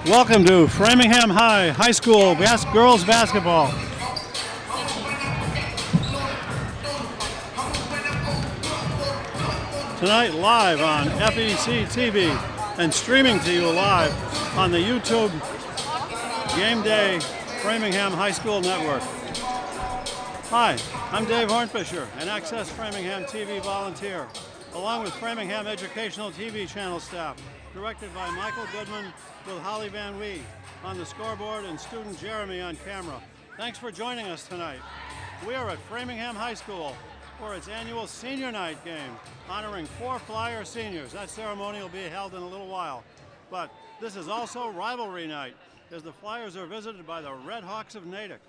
Welcome to Framingham High School girls basketball. Tonight live on FEC TV and streaming to you live on the YouTube Game Day Framingham High School Network. Hi, I'm Dave Hornfisher, an Access Framingham TV volunteer, along with Framingham Educational TV channel staff, directed by Michael Goodman with Holly Van Wee on the scoreboard and student Jeremy on camera. Thanks for joining us tonight. We are at Framingham High School for its annual Senior Night game, honoring 4 Flyer seniors. That ceremony will be held in a little while. But this is also rivalry night, as the Flyers are visited by the Red Hawks of Natick.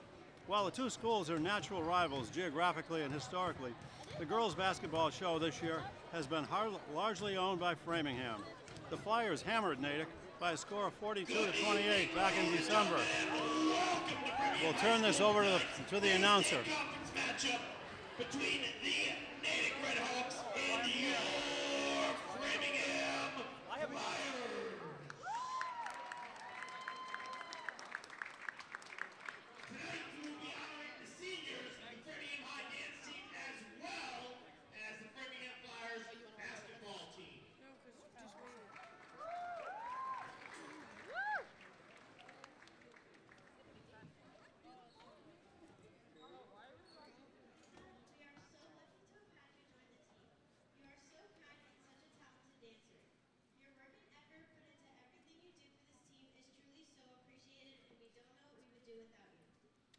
While the two schools are natural rivals geographically and historically, the girls' basketball show this year has been largely owned by Framingham. The Flyers hammered Natick by a score of 42-28 back in December. We'll turn this over to the announcer. Between the Natick Red Hawks and your Framingham Flyers. Tonight we will be honoring the seniors of the Framingham High dance team as well as the Framingham Flyers basketball team. Without you.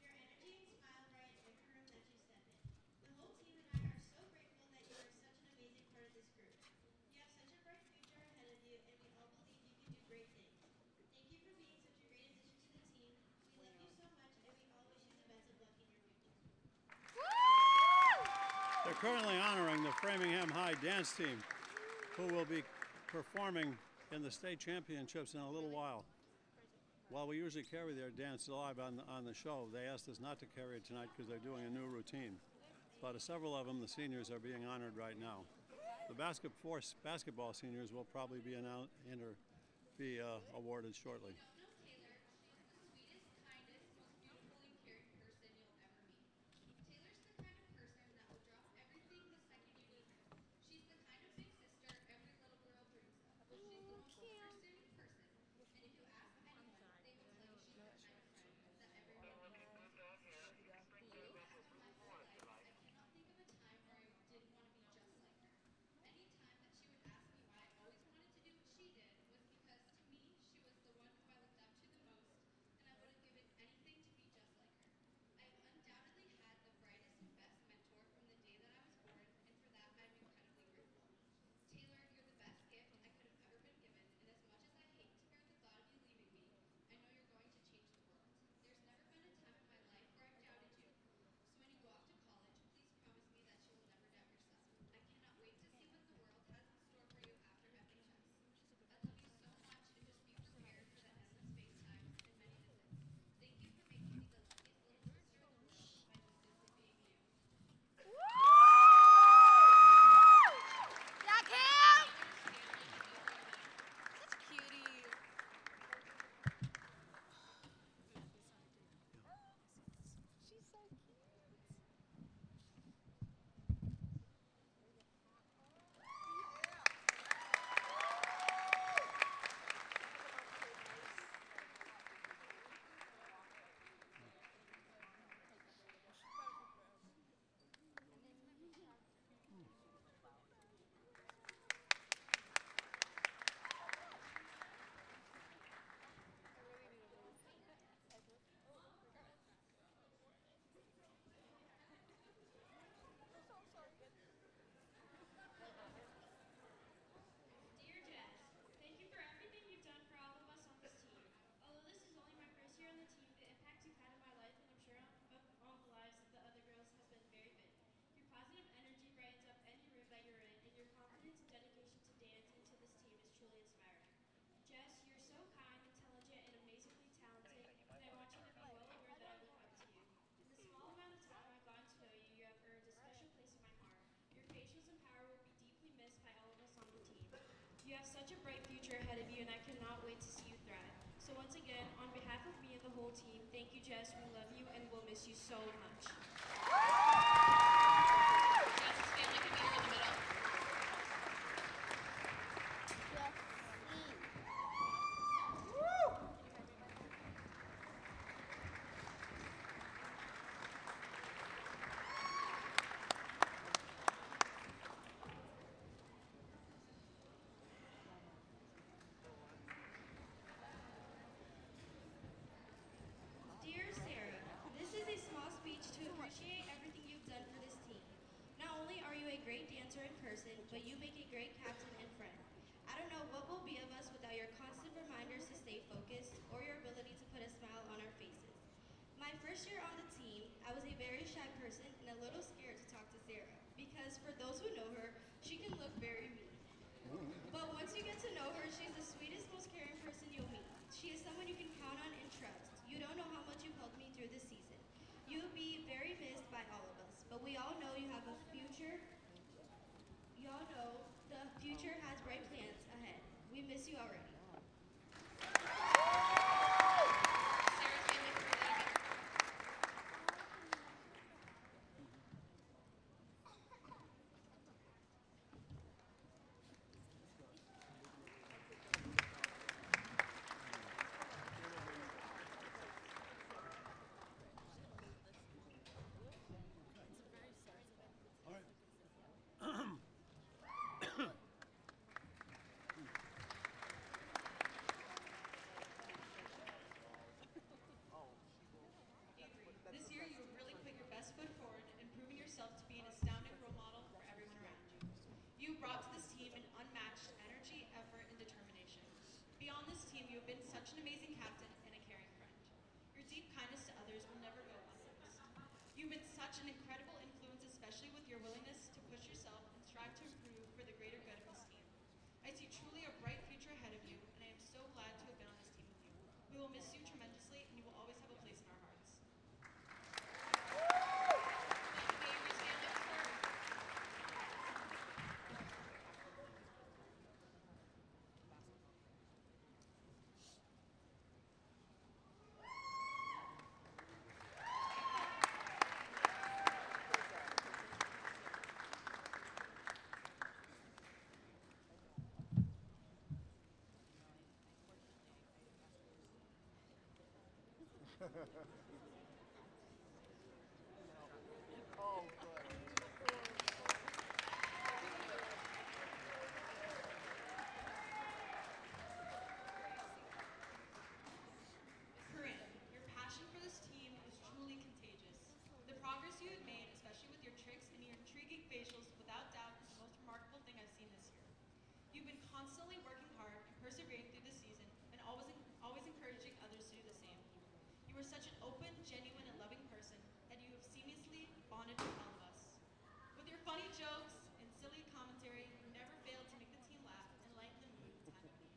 Your energy and smile brighten every room that you step in. The whole team and I are so grateful that you are such an amazing part of this group. You have such a bright future ahead of you, and we all believe you can do great things. Thank you for being such a great addition to the team. We love you so much, and we all wish you the best of luck in your future. They're currently honoring the Framingham High dance team, who will be performing in the state championships in a little while. While we usually carry their dance live on the show, they asked us not to carry it tonight because they're doing a new routine. But several of them, the seniors, are being honored right now. The basketball seniors will probably be awarded shortly. Jess, you're so kind, intelligent, and amazingly talented, and I want you to be well aware that I look up to you. In the small amount of time I've gotten to know you, you have earned a special place in my heart. Your patience and power will be deeply missed by all of us on the team. You have such a bright future ahead of you, and I cannot wait to see you thrive. So So once again, on behalf of me and the whole team, thank you, Jess. We love you and we'll miss you so much. Jess's family can meet her in the middle. Dear Sarah, this is a small speech to appreciate everything you've done for this team. Not only are you a great dancer in person, but you make a great captain and friend. I don't know what will be of us without your constant reminders to stay focused or your ability to put a smile on our faces. My first year on the team, I was a very shy person and a little scared to talk to Sarah because for those who know her, she can look very mean. But once you get to know her, she's the sweetest, most caring person you'll meet. She is someone you can count on and trust. You don't know how much you've helped me through this season. You'll be very missed by all of us, but we all know you have a future. Y'all know the future has bright plans ahead. We miss you already. Sarah's family can relate. All right. This year, you have really put your best foot forward and proven yourself to be an astounding role model for everyone around you. You brought to this team an unmatched energy, effort, and determination. Beyond this team, you have been such an amazing captain and a caring friend. Your deep kindness to others will never go unnoticed. You've been such an incredible influence, especially with your willingness to push yourself and strive to improve for the greater good of this team. I see truly a bright future ahead of you, and I am so glad to have been on this team with you. We will miss you tremendously, and you will always have a place in our hearts. Behavior's family support. Corinne, your passion for this team is truly contagious. The progress you have made, especially with your tricks and your intriguing facials, without doubt is the most remarkable thing I've seen this year. You've been constantly working hard and persevering through the season and always encouraging others to do the same. You are such an open, genuine, and loving person that you have seamlessly bonded with all of us. With your funny jokes and silly commentary, you never fail to make the team laugh and lighten the mood in time of need.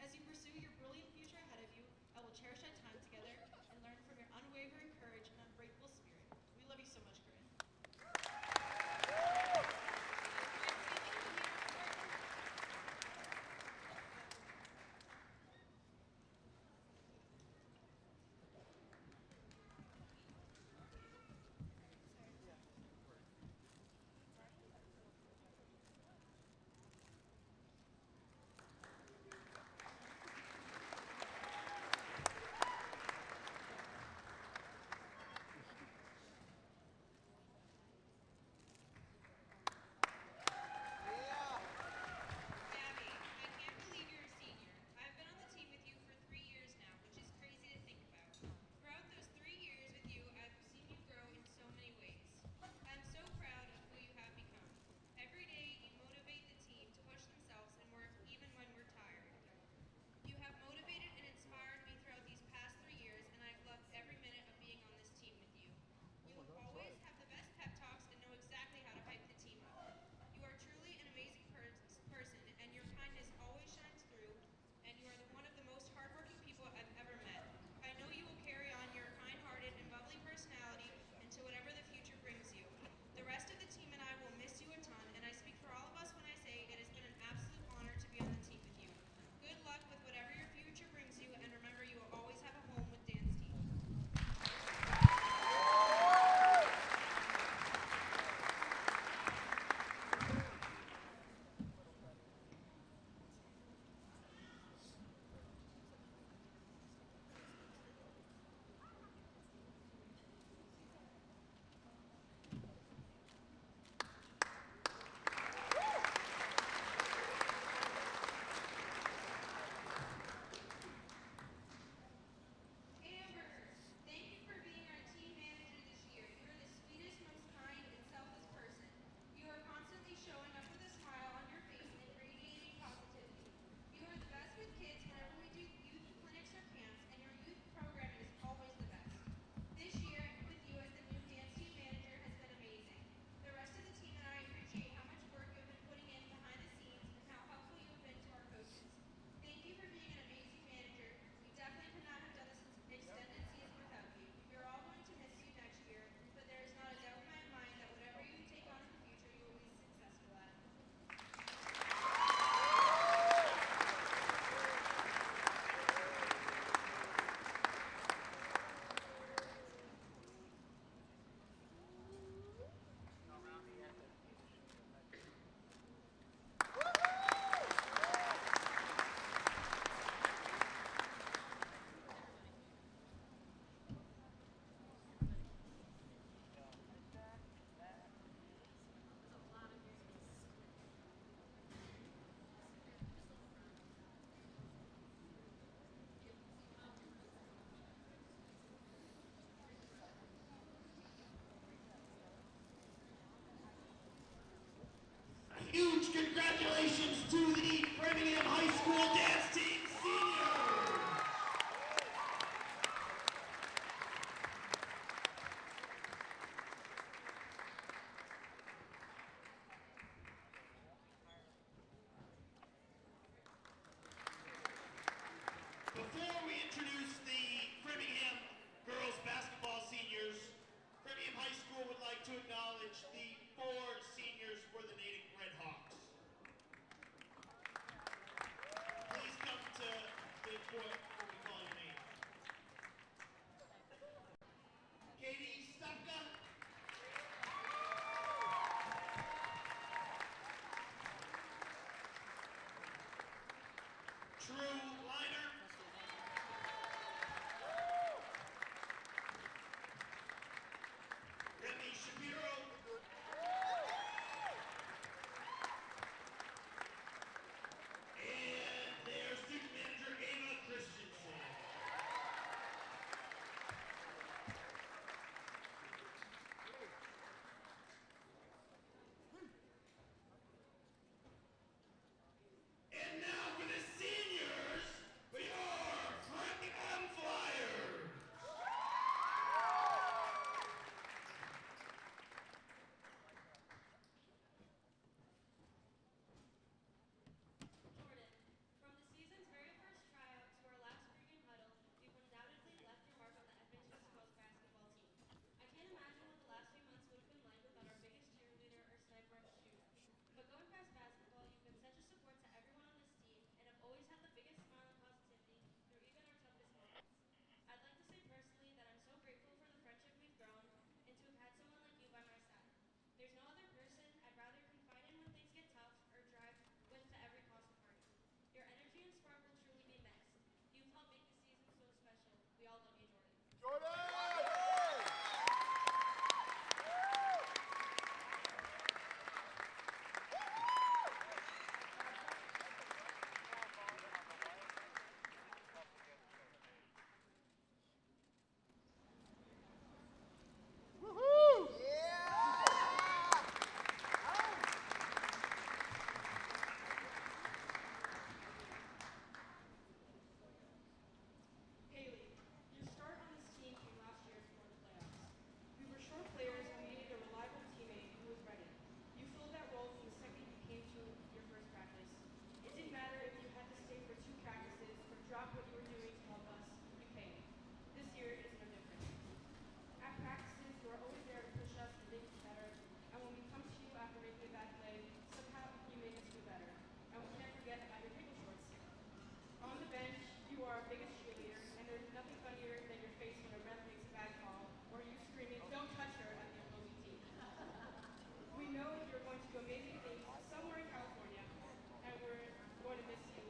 As you pursue your brilliant future ahead of you, I will cherish our time together and learn from your unwavering courage and unbreakable spirit. We love you so much, Corinne. Drew Liner. Remy Shapiro. And their student manager, Ava Christensen. And now for the seniors, for your Framingham Flyers. Jordan, from the season's very first tryout to our last pregame huddle, you've undoubtedly left your mark on the FHS girls basketball team. I can't imagine what the last few months would have been like without our biggest cheerleader or sniper on the shoot. But going past basketball, you've been such a support to everyone on this team and have always had the biggest smile and positivity through even our toughest moments. I'd like to say personally that I'm so grateful for the friendship we've grown and to have had someone like you by my side. There's no other person I'd rather confide in when things get tough or drive with to every possible party. Your energy and spark will truly be missed. You've helped make the season so special. We all love you, Jordan. Haley, your start on this team came last year before the playoffs. We were short players and we needed a reliable teammate who was ready. You filled that role from the second you came to your first practice. It didn't matter if you had to stay for 2 practices or drop what you were doing to help us, you came. This year is no different. At practices, you are always there to push us and make us better. And when we come to you after making a bad play, somehow you make us feel better. And we can't forget about your pickle shorts. On the bench, you are our biggest cheerleader, and there's nothing funnier than your face when a ref makes a bad call, or you screaming, "Don't touch her," at the opposing team. We know you're going to do amazing things somewhere in California, and we're going to miss you.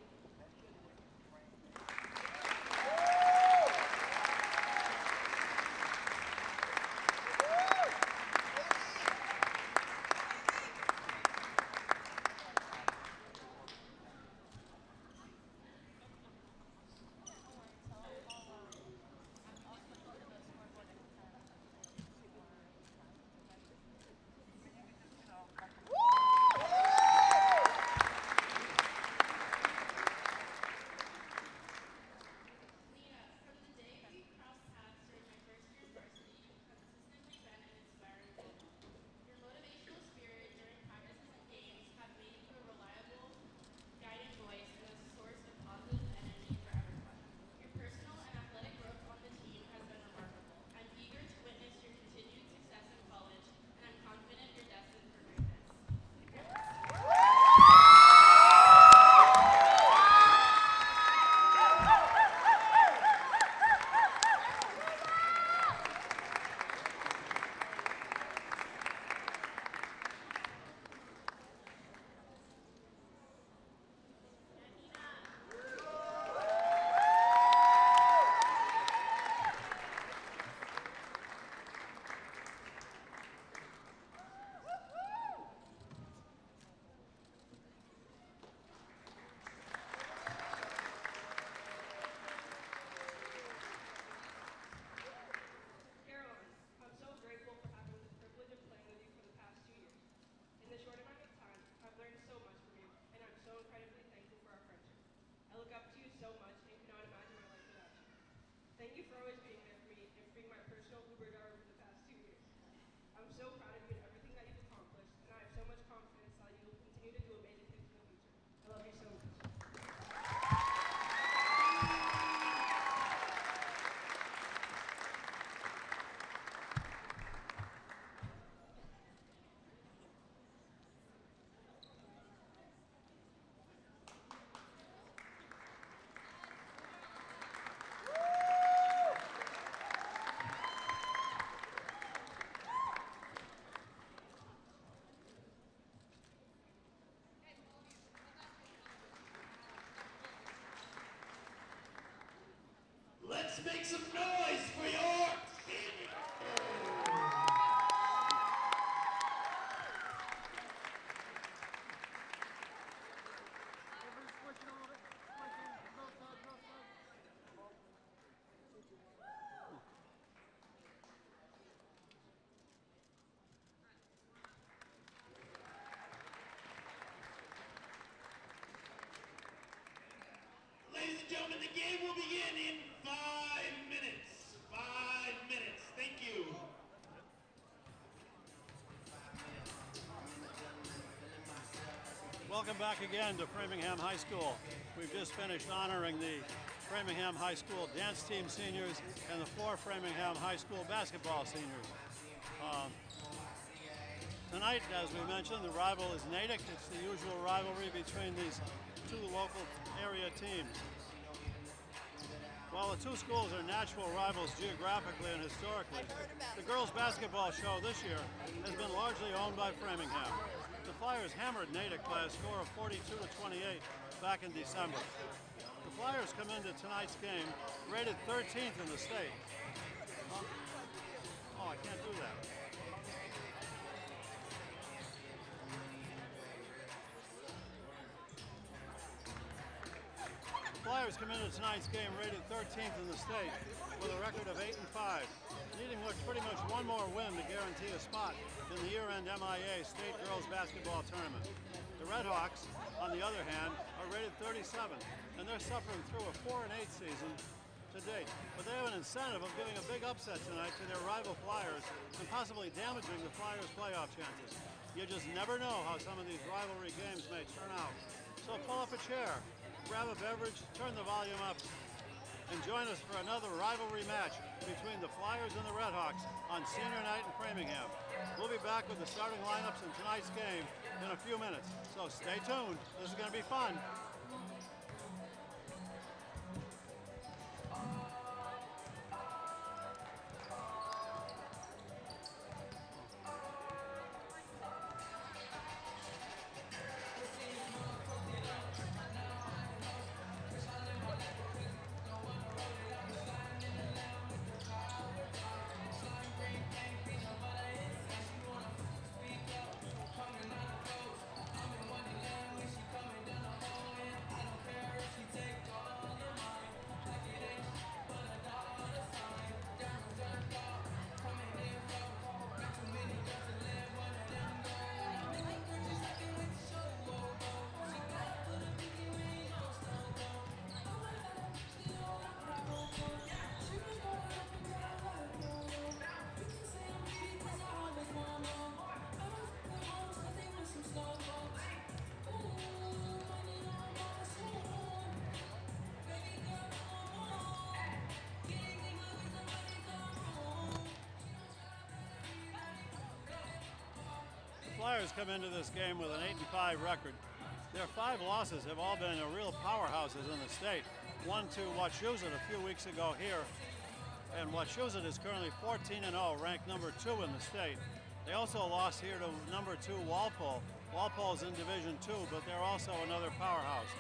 Lena, from the day we crossed paths during my first year in varsity, you've consistently been an inspiring role model. Your motivational spirit during practices and games have made you a reliable, guiding voice and a source of positive energy for everyone. Your personal and athletic growth on the team has been remarkable. I'm eager to witness your continued success in college, and I'm confident you're destined for greatness. Caroline, I'm so grateful for having the privilege of playing with you for the past 2 years. In the short amount of time, I've learned so much from you, and I'm so incredibly thankful for our friendship. I look up to you so much and cannot imagine my life without you. Thank you for always being there for me and for being my personal Uber driver for the past 2 years. I'm so proud of you and everything that you've accomplished, and I have so much confidence that you will continue to do amazing things in the future. I love you so much. make some noise for your seniors. Ladies and gentlemen, the game will begin in 5 minutes. 5 minutes. Thank you. Welcome back again to Framingham High School. We've just finished honoring the Framingham High School dance team seniors and the 4 Framingham High School basketball seniors. Tonight, as we mentioned, the rival is Natick. It's the usual rivalry between these 2 local area teams. While the 2 schools are natural rivals geographically and historically, the girls' basketball show this year has been largely owned by Framingham. The Flyers hammered Natick by a score of 42-28 back in December. The Flyers come into tonight's game rated 13th in the state. Oh, I can't do that. The Flyers come into tonight's game rated 13th in the state with a record of 8-5, needing pretty much one more win to guarantee a spot in the year-end MIA State Girls Basketball Tournament. The Redhawks, on the other hand, are rated 37, and they're suffering through a 4-8 season to date. But they have an incentive of giving a big upset tonight to their rival Flyers and possibly damaging the Flyers' playoff chances. You just never know how some of these rivalry games may turn out. So pull up a chair, grab a beverage, turn the volume up, and join us for another rivalry match between the Flyers and the Redhawks on senior night in Framingham. We'll be back with the starting lineups in tonight's game in a few minutes, so stay tuned. This is going to be fun. Flyers come into this game with an 8-5 record. Their 5 losses have all been real powerhouses in the state. One to Wachusett a few weeks ago here, and Wachusett is currently 14-0, ranked number 2 in the state. They also lost here to number 2 Walpole. Walpole's in Division 2, but they're also another powerhouse.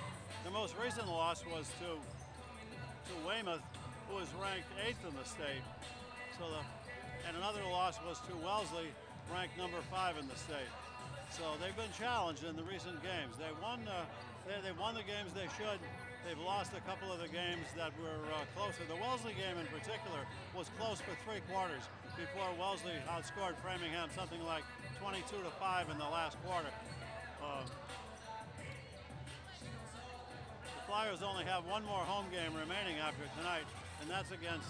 Their most recent loss was to Weymouth, who is ranked 8th in the state. And another loss was to Wellesley, ranked number 5 in the state. So they've been challenged in the recent games. They won the games they should. They've lost a couple of the games that were closer. The Wellesley game in particular was close for 3 quarters before Wellesley outscored Framingham something like 22-5 in the last quarter. The Flyers only have one more home game remaining after tonight, and that's against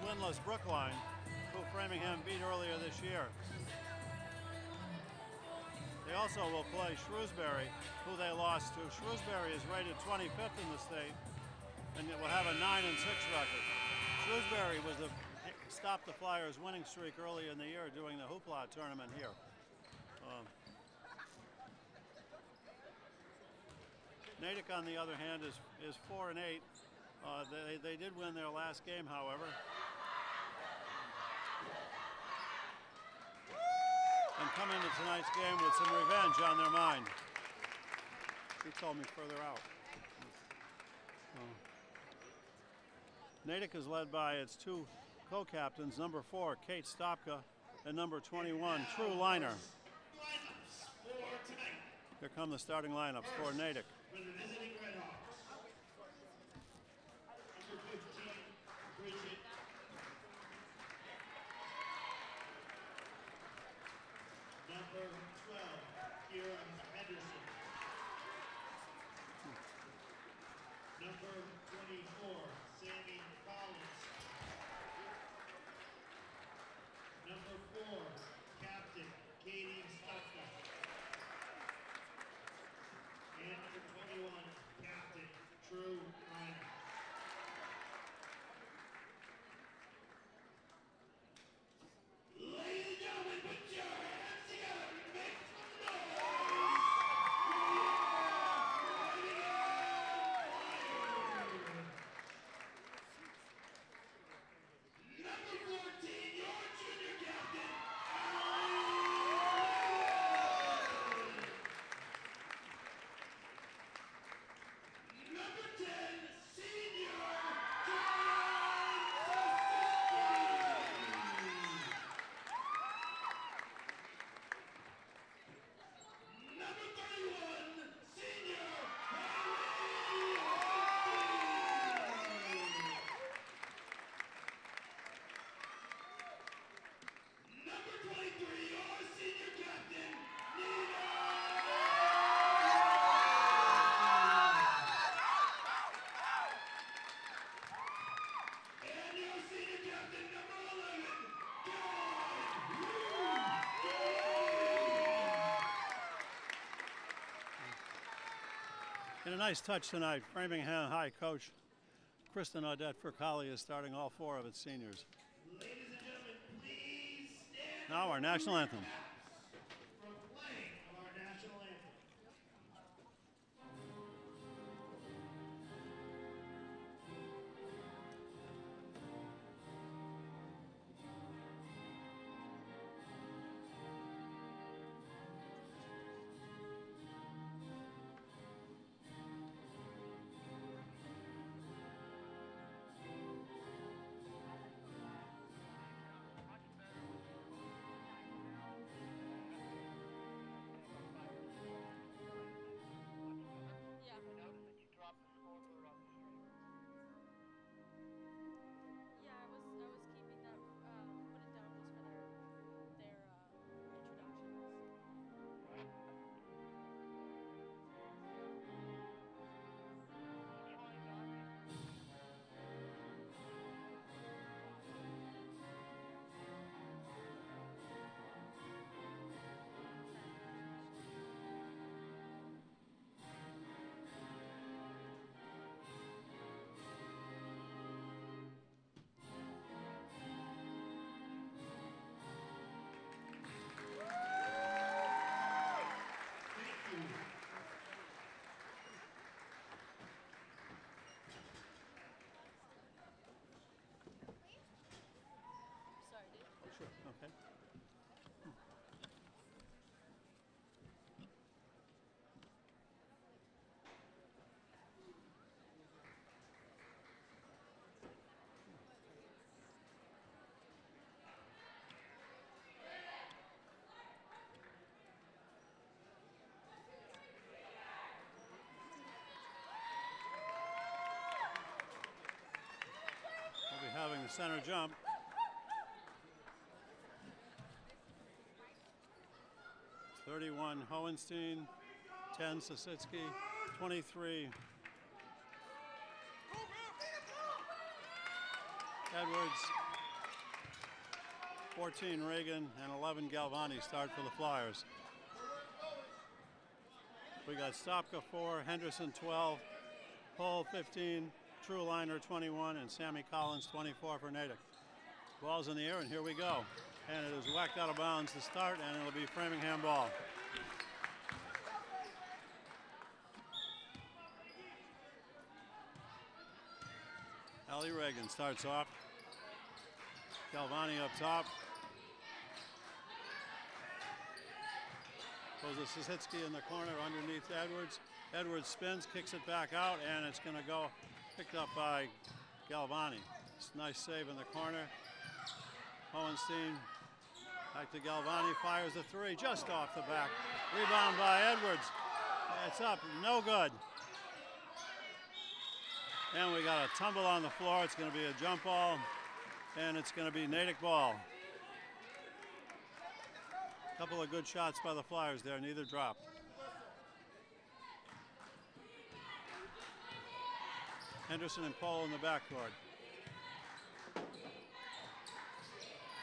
winless Brookline, who Framingham beat earlier this year. They also will play Shrewsbury, who they lost to. Shrewsbury is rated 25th in the state, and it will have a 9-6 record. Shrewsbury stopped the Flyers' winning streak early in the year during the Hoopla tournament here. Natick, on the other hand, is 4-8. They did win their last game, however. And come into tonight's game with some revenge on their mind. He told me further out. Natick is led by its two co-captains, number 4, Kate Stopka, and number 21, True Liner. Lineups for tonight. Here come the starting lineups for Natick. For the visiting Red Hawks. Number 15, Bridget. Number 12, Kira Henderson. Number 24, Sammy Collins. Number 4, Captain Katie Stopka. And number 21, Captain True Liner. Ladies and gentlemen, put your hands together and make some noise! Number 14, your junior captain, Number 10, senior, Number 31, senior, Number 23, our senior captain, Nina. And your senior captain, number 11, And a nice touch tonight, Framingham High coach Kristen Audette Furcali is starting all 4 of its seniors. Ladies and gentlemen, please stand Now our national anthem. for playing of our national anthem. Yeah. Yeah, I was keeping that, put it down just for their introductions. Thank you. Sorry, dude. Oh, sure. Okay. We'll be having the center jump. It's 31 Hohenstein, 10 Sasitsky, 23 Edwards, 14 Reagan, and 11 Galvani start for the Flyers. We got Stopka 4, Henderson 12, Hull 15, True Liner 21, and Sammy Collins 24 for Natick. Ball's in the air, and here we go. And it is whacked out of bounds to start, and it'll be Framingham ball. Allie Reagan starts off. Galvani up top. Goes to Sasitsky in the corner underneath Edwards. Edwards spins, kicks it back out, and it's going to go picked up by Galvani. Nice save in the corner. Hohenstein back to Galvani, fires the three just off the back. Rebound by Edwards. It's up, no good. And we got a tumble on the floor. It's going to be a jump ball, and it's going to be Natick ball. A couple of good shots by the Flyers there, neither dropped. Henderson and Pohl in the backcourt.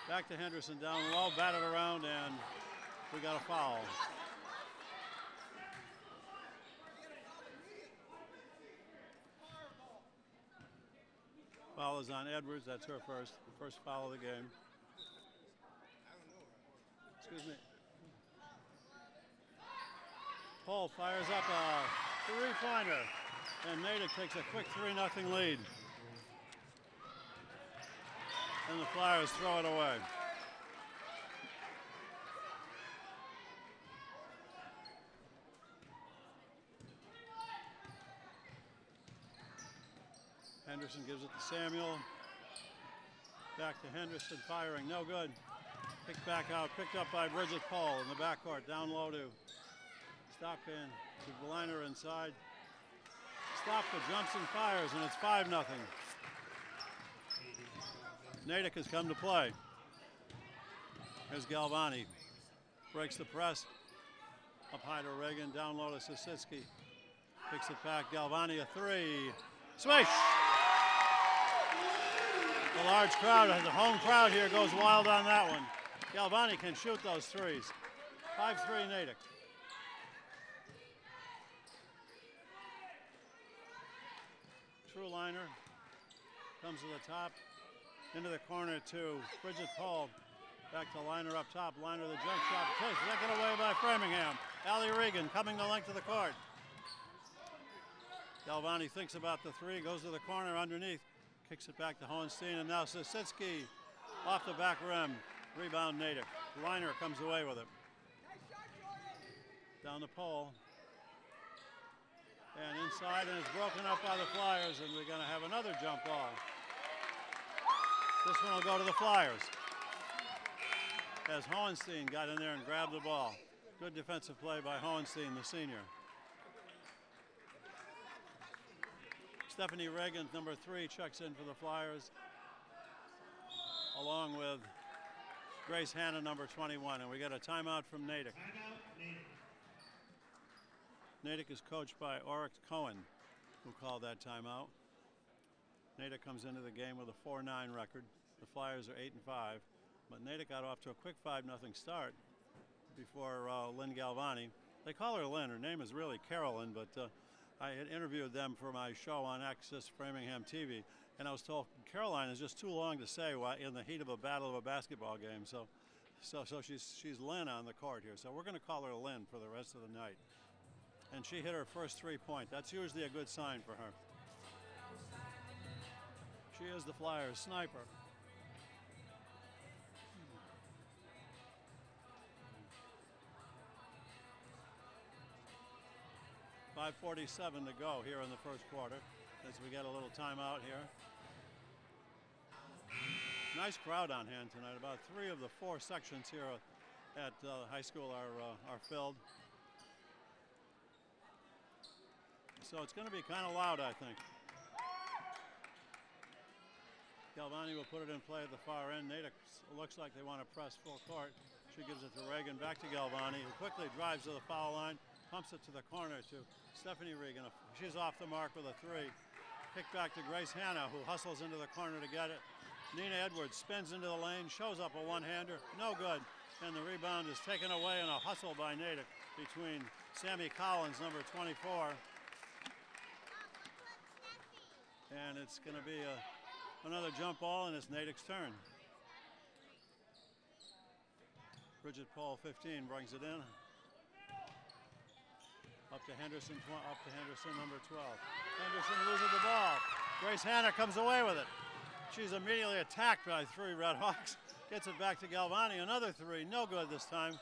Back to Henderson, down low, batted around, and we got a foul. Foul is on Edwards. That's her first foul of the game. Excuse me. Pohl fires up a three-pointer, and Natick takes a quick 3-0 lead. And the Flyers throw it away. Henderson gives it to Samuel. Back to Henderson, firing, no good. Picked back out, picked up by Bridget Pohl in the backcourt, down low to Stopkin, to Beliner inside. Stopka jumps and fires, and it's 5-0. Natick has come to play. Here's Galvani. Breaks the press. Up high to Reagan, down low to Sisitsky. Picks it back, Galvani a three. Swish! The large crowd, the home crowd here goes wild on that one. Galvani can shoot those threes. 5-3 Natick. True liner. Comes to the top. Into the corner to Bridget Pohl. Back to Liner up top. Liner the jump shot. Taken away by Framingham. Allie Regan coming the length of the court. Galvani thinks about the three. Goes to the corner underneath. Kicks it back to Hohenstein. And now Sisitsky off the back rim. Rebound Natick. Liner comes away with it. Down the pole. And inside, and it's broken up by the Flyers. And we're going to have another jump ball. This one will go to the Flyers. As Hohenstein got in there and grabbed the ball. Good defensive play by Hohenstein, the senior. Stephanie Reagan, number 3, checks in for the Flyers, along with Grace Hanna, number 21. And we got a timeout from Natick. Natick is coached by Oryx Cohen, who called that timeout. Natick comes into the game with a 4-9 record. The Flyers are 8-5, but Natick got off to a quick 5-0 start before Lynn Galvani. They call her Lynn. Her name is really Carolyn, but I had interviewed them for my show on Access Framingham TV, and I was told Caroline is just too long to say in the heat of a battle of a basketball game. So she's Lynn on the court here. So we're going to call her Lynn for the rest of the night. And she hit her first 3-point. That's usually a good sign for her. She is the Flyers sniper. .547 to go here in the first quarter as we get a little timeout here. Nice crowd on hand tonight. About 3 of the 4 sections here at high school are filled. So it's going to be kind of loud, I think. Galvani will put it in play at the far end. Natick looks like they want to press full court. She gives it to Reagan, back to Galvani, who quickly drives to the foul line, pumps it to the corner to Stephanie Regan. She's off the mark with a 3. Kick back to Grace Hanna, who hustles into the corner to get it. Nina Edwards spins into the lane, shows up a one-hander, no good. And the rebound is taken away in a hustle by Natick between Sammy Collins, number 24. And it's going to be another jump ball, and it's Natick's turn. Bridget Pohl, 15, brings it in. Up to Henderson, number 12. Henderson loses the ball. Grace Hanna comes away with it. She's immediately attacked by 3 Red Hawks. Gets it back to Galvani, another 3, no good this time.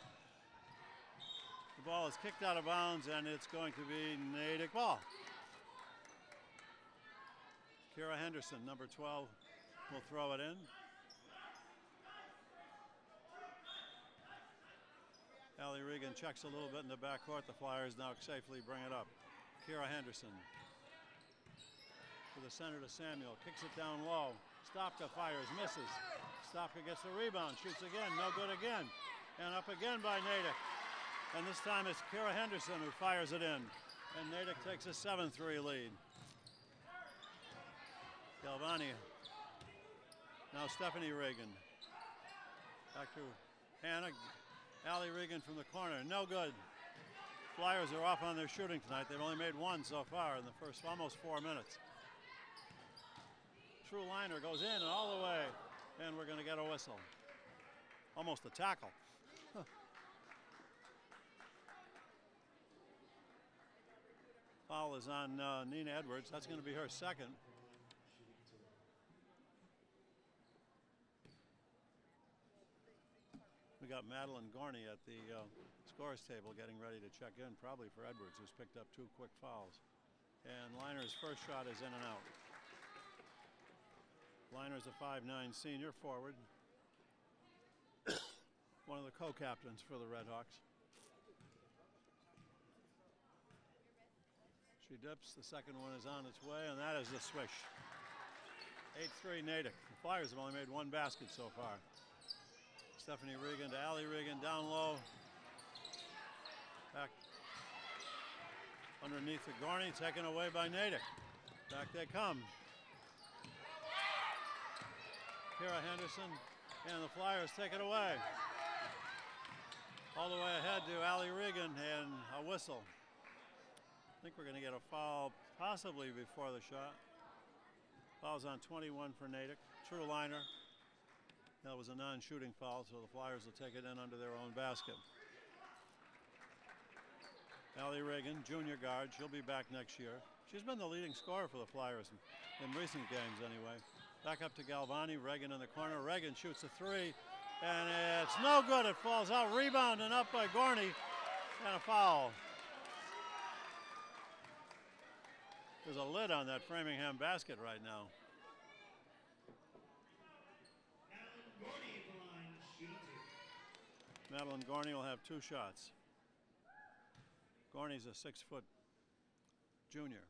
The ball is kicked out of bounds, and it's going to be Natick ball. Kira Henderson, number 12, will throw it in. Allie Regan checks a little bit in the backcourt. The Flyers now safely bring it up. Kira Henderson to the center to Samuel. Kicks it down low. Stopka fires, misses. Stopka gets the rebound, shoots again, no good again. And up again by Natick. And this time it's Kira Henderson who fires it in. And Natick takes a 7-3 lead. Galvani. Now Stephanie Reagan. Back to Hannah. Allie Regan from the corner, no good. Flyers are off on their shooting tonight. They've only made one so far in the first almost 4 minutes. True liner goes in and all the way, and we're going to get a whistle. Almost a tackle. Foul is on Nina Edwards. That's going to be her second. We got Madeline Gorney at the scores table getting ready to check in, probably for Edwards, who's picked up 2 quick fouls. And Liner's first shot is in and out. Liner's a 5'9" senior forward. One of the co-captains for the Redhawks. She dips, the second one is on its way, and that is the swish. 8-3 Natick. The Flyers have only made 1 basket so far. Stephanie Regan to Allie Regan, down low. Back underneath the Gorney, taken away by Natick. Back they come. Kira Henderson, and the Flyers take it away. All the way ahead to Allie Regan, and a whistle. I think we're going to get a foul possibly before the shot. Foul's on 21 for Natick. True liner. That was a non-shooting foul, so the Flyers will take it in under their own basket. Allie Regan, junior guard, she'll be back next year. She's been the leading scorer for the Flyers in recent games anyway. Back up to Galvani, Regan in the corner. Regan shoots a 3, and it's no good. It falls out, rebound and up by Gorney, and a foul. There's a lid on that Framingham basket right now. Madeline Gorney will have 2 shots. Gorney's a 6-foot junior.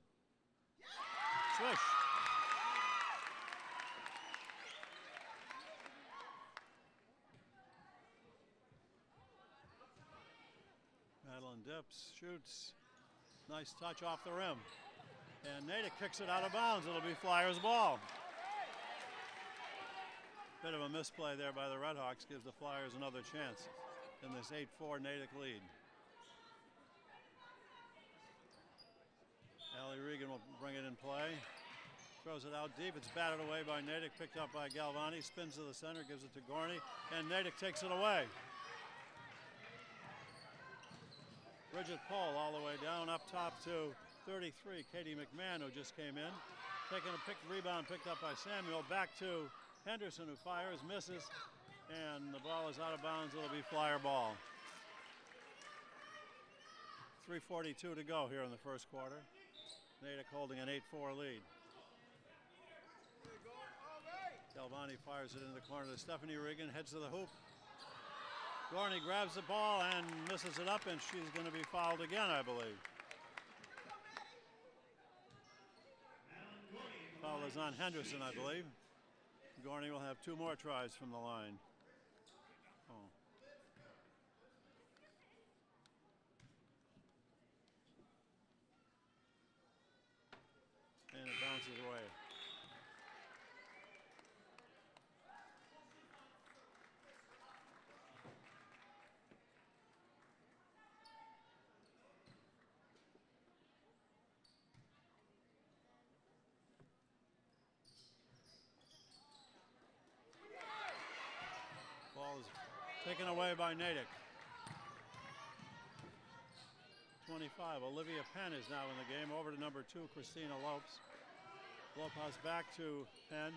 Swish. Madeline dips, shoots. Nice touch off the rim. And Natick kicks it out of bounds. It'll be Flyers ball. Bit of a misplay there by the Redhawks gives the Flyers another chance in this 8-4 Natick lead. Allie Regan will bring it in play. Throws it out deep. It's batted away by Natick, picked up by Galvani. Spins to the center, gives it to Gorney, and Natick takes it away. Bridget Pohl all the way down up top to 33, Katie McMahon, who just came in. Taking a rebound picked up by Samuel. Back to Henderson, who fires, misses, and the ball is out of bounds. It'll be Flyer ball. 3:42 to go here in the first quarter. Natick holding an 8-4 lead. Galvani fires it into the corner to Stephanie Regan, heads to the hoop. Gorney grabs the ball and misses it up, and she's going to be fouled again, I believe. Foul is on Henderson, I believe. Gorney will have 2 more tries from the line. Oh. And it bounces away. Ball is taken away by Natick. 25, Olivia Penn is now in the game. Over to number 2, Christina Lopes. Lopez back to Penn.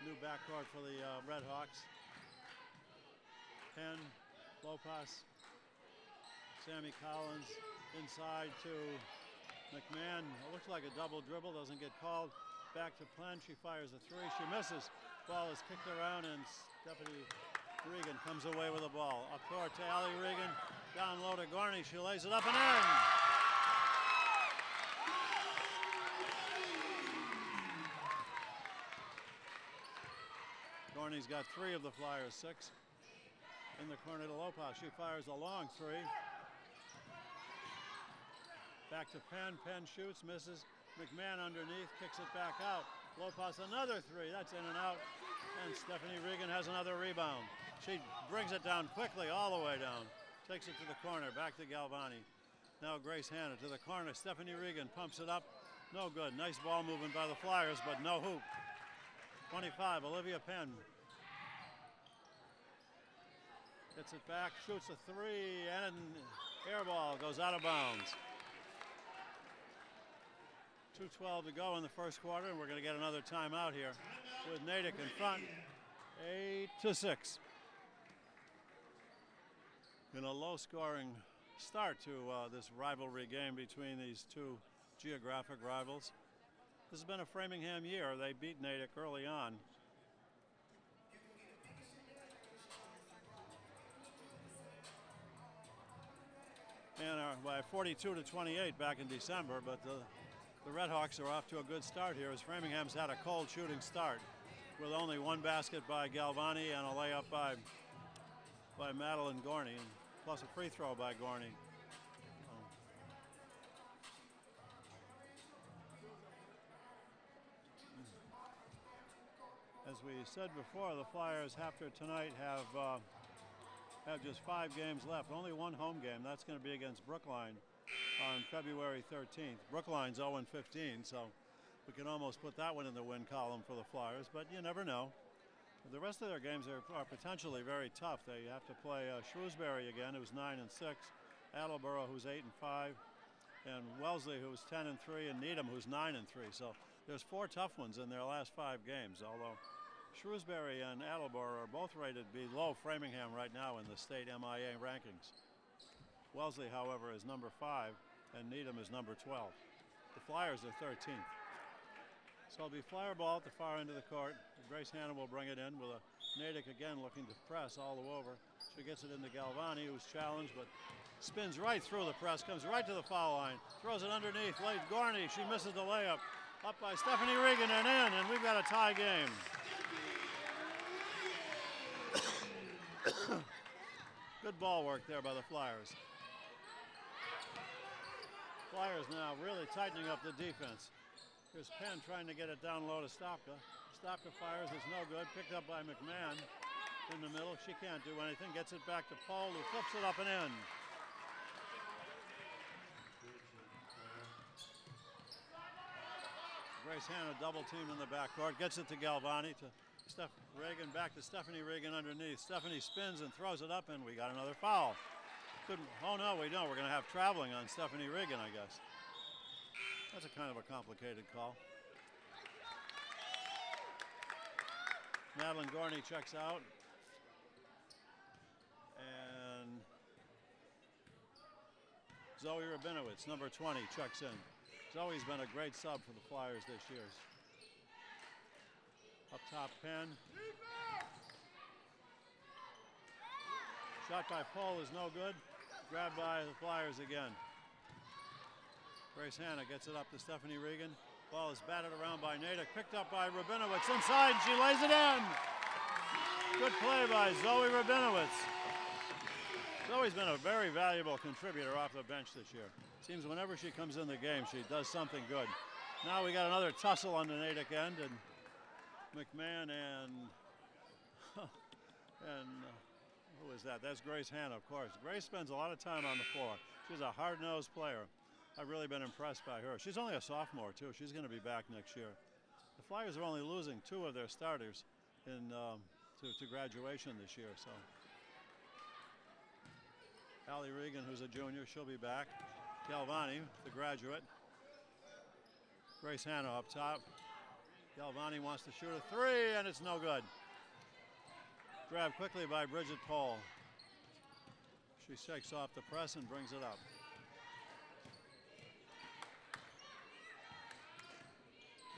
New backcourt for the Redhawks. Penn, Lopez, Sammy Collins inside to McMahon. It looks like a double dribble, doesn't get called. Back to Penn. She fires a three. She misses. Ball is kicked around, and Stephanie Regan comes away with the ball. Up court to Allie Regan. Down low to Gorney. She lays it up and in. Gorney's got 3 of the Flyers' 6. In the corner to Lopez. She fires a long three. Back to Penn. Penn shoots, misses. McMahon underneath, kicks it back out. Lopez another three. That's in and out. And Stephanie Regan has another rebound. She brings it down quickly, all the way down. Takes it to the corner, back to Galvani. Now Grace Hanna to the corner. Stephanie Regan pumps it up. No good. Nice ball movement by the Flyers, but no hoop. 25, Olivia Penn. Gets it back, shoots a three, and an air ball goes out of bounds. 2:12 to go in the first quarter, and we're going to get another timeout here with Natick in front, 8-6. In a low-scoring start to this rivalry game between these two geographic rivals. This has been a Framingham year. They beat Natick early on. And by 42-28 back in December, but the Redhawks are off to a good start here as Framingham's had a cold shooting start with only 1 basket by Galvani and a layup by Madeline Gorney, and plus a free throw by Gorney. As we said before, the Flyers after tonight have just 5 games left. Only 1 home game. That's going to be against Brookline on February 13th. Brookline's 0-15, so we can almost put that one in the win column for the Flyers, but you never know. The rest of their games are potentially very tough. They have to play Shrewsbury again, who's 9-6, Attleboro, who's 8-5, and Wellesley, who's 10-3, and Needham, who's 9-3. So there's 4 tough ones in their last 5 games, although Shrewsbury and Attleboro are both rated below Framingham right now in the state MIA rankings. Wellesley, however, is number 5, and Needham is number 12. The Flyers are 13th. So it'll be Flyer ball at the far end of the court. Grace Hanna will bring it in with a Natick again looking to press all the way over. She gets it into Galvani, who's challenged, but spins right through the press, comes right to the foul line, throws it underneath, late Gorney. She misses the layup. Up by Stephanie Regan and in, and we've got a tie game. Good ball work there by the Flyers. Flyers now really tightening up the defense. Here's Penn trying to get it down low to Stopka. Stopka fires, it's no good. Picked up by McMahon in the middle. She can't do anything. Gets it back to Paul, who flips it up and in. Grace Hanna double teamed in the backcourt. Gets it to Galvani, to Regan, back to Stephanie Regan underneath. Stephanie spins and throws it up, and we got another foul. Oh no, we don't. We're going to have traveling on Stephanie Regan, I guess. That's a kind of a complicated call. Madeline Gorney checks out. And Zoe Rabinowitz, number 20, checks in. Zoe's been a great sub for the Flyers this year. Up top, Penn. Shot by Paul is no good. Grabbed by the Flyers again. Grace Hanna gets it up to Stephanie Regan. Ball is batted around by Natick. Picked up by Rabinowitz inside, and she lays it in. Good play by Zoe Rabinowitz. Zoe's been a very valuable contributor off the bench this year. Seems whenever she comes in the game, she does something good. Now we got another tussle on the Natick end, and McMahon and who is that? That's Grace Hanna, of course. Grace spends a lot of time on the floor. She's a hard-nosed player. I've really been impressed by her. She's only a sophomore, too. She's going to be back next year. The Flyers are only losing 2 of their starters to graduation this year. So Allie Regan, who's a junior, she'll be back. Galvani, the graduate. Grace Hanna up top. Galvani wants to shoot a 3, and it's no good. Grabbed quickly by Bridget Paul. She shakes off the press and brings it up.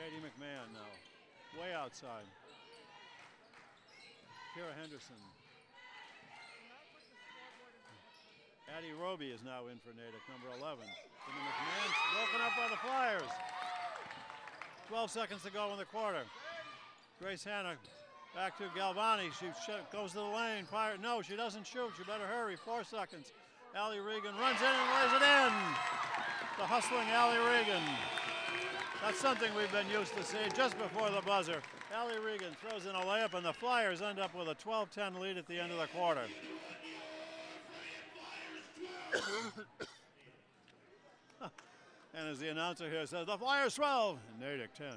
Katie McMahon now, way outside. Kira Henderson. Addie Roby is now in for Natick, number 11. Cindy McMahon broken up by the Flyers. 12 seconds to go in the quarter. Grace Hanna back to Galvani. She goes to the lane. Fire. No, she doesn't shoot. She better hurry. 4 seconds. Allie Regan runs in and lays it in. The hustling Allie Regan. That's something we've been used to seeing just before the buzzer. Allie Regan throws in a layup, and the Flyers end up with a 12-10 lead at the end of the quarter. And as the announcer here says, the Flyers 12, and Natick 10.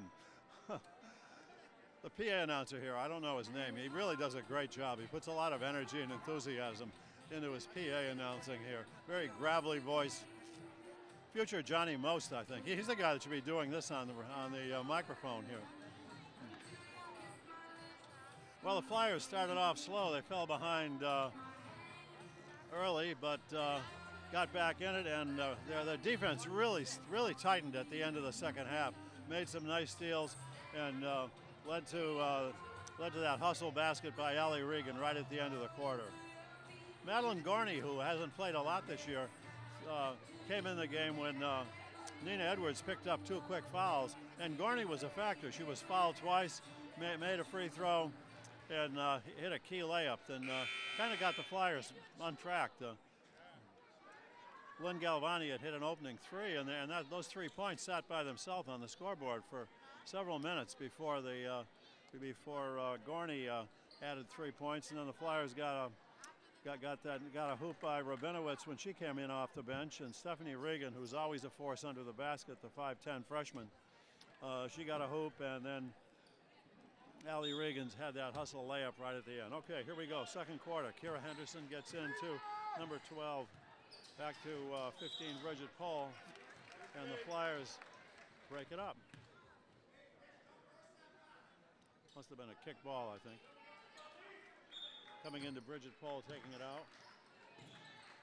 The PA announcer here, I don't know his name. He really does a great job. He puts a lot of energy and enthusiasm into his PA announcing here. Very gravelly voice. Future Johnny Most, I think. He's the guy that should be doing this on the microphone here. Well, the Flyers started off slow. They fell behind early, but got back in it, and their defense really tightened at the end of the second half. Made some nice steals and led to that hustle basket by Allie Regan right at the end of the quarter. Madeline Gorney, who hasn't played a lot this year, came in the game when Nina Edwards picked up 2 quick fouls, and Gorney was a factor. She was fouled twice, made a free throw, and hit a key layup, and kind of got the Flyers on track. Lynn Galvani had hit an opening 3, and those 3 points sat by themselves on the scoreboard for several minutes before Gorney added 3 points, and then the Flyers got a hoop by Rabinowitz when she came in off the bench, and Stephanie Regan, who's always a force under the basket, the 5'10" freshman, she got a hoop, and then Allie Regan's had that hustle layup right at the end. Okay, here we go, second quarter. Kira Henderson gets into number 12, back to 15, Bridget Pohl, and the Flyers break it up. Must have been a kick ball, I think. Coming into Bridget Pohl, taking it out.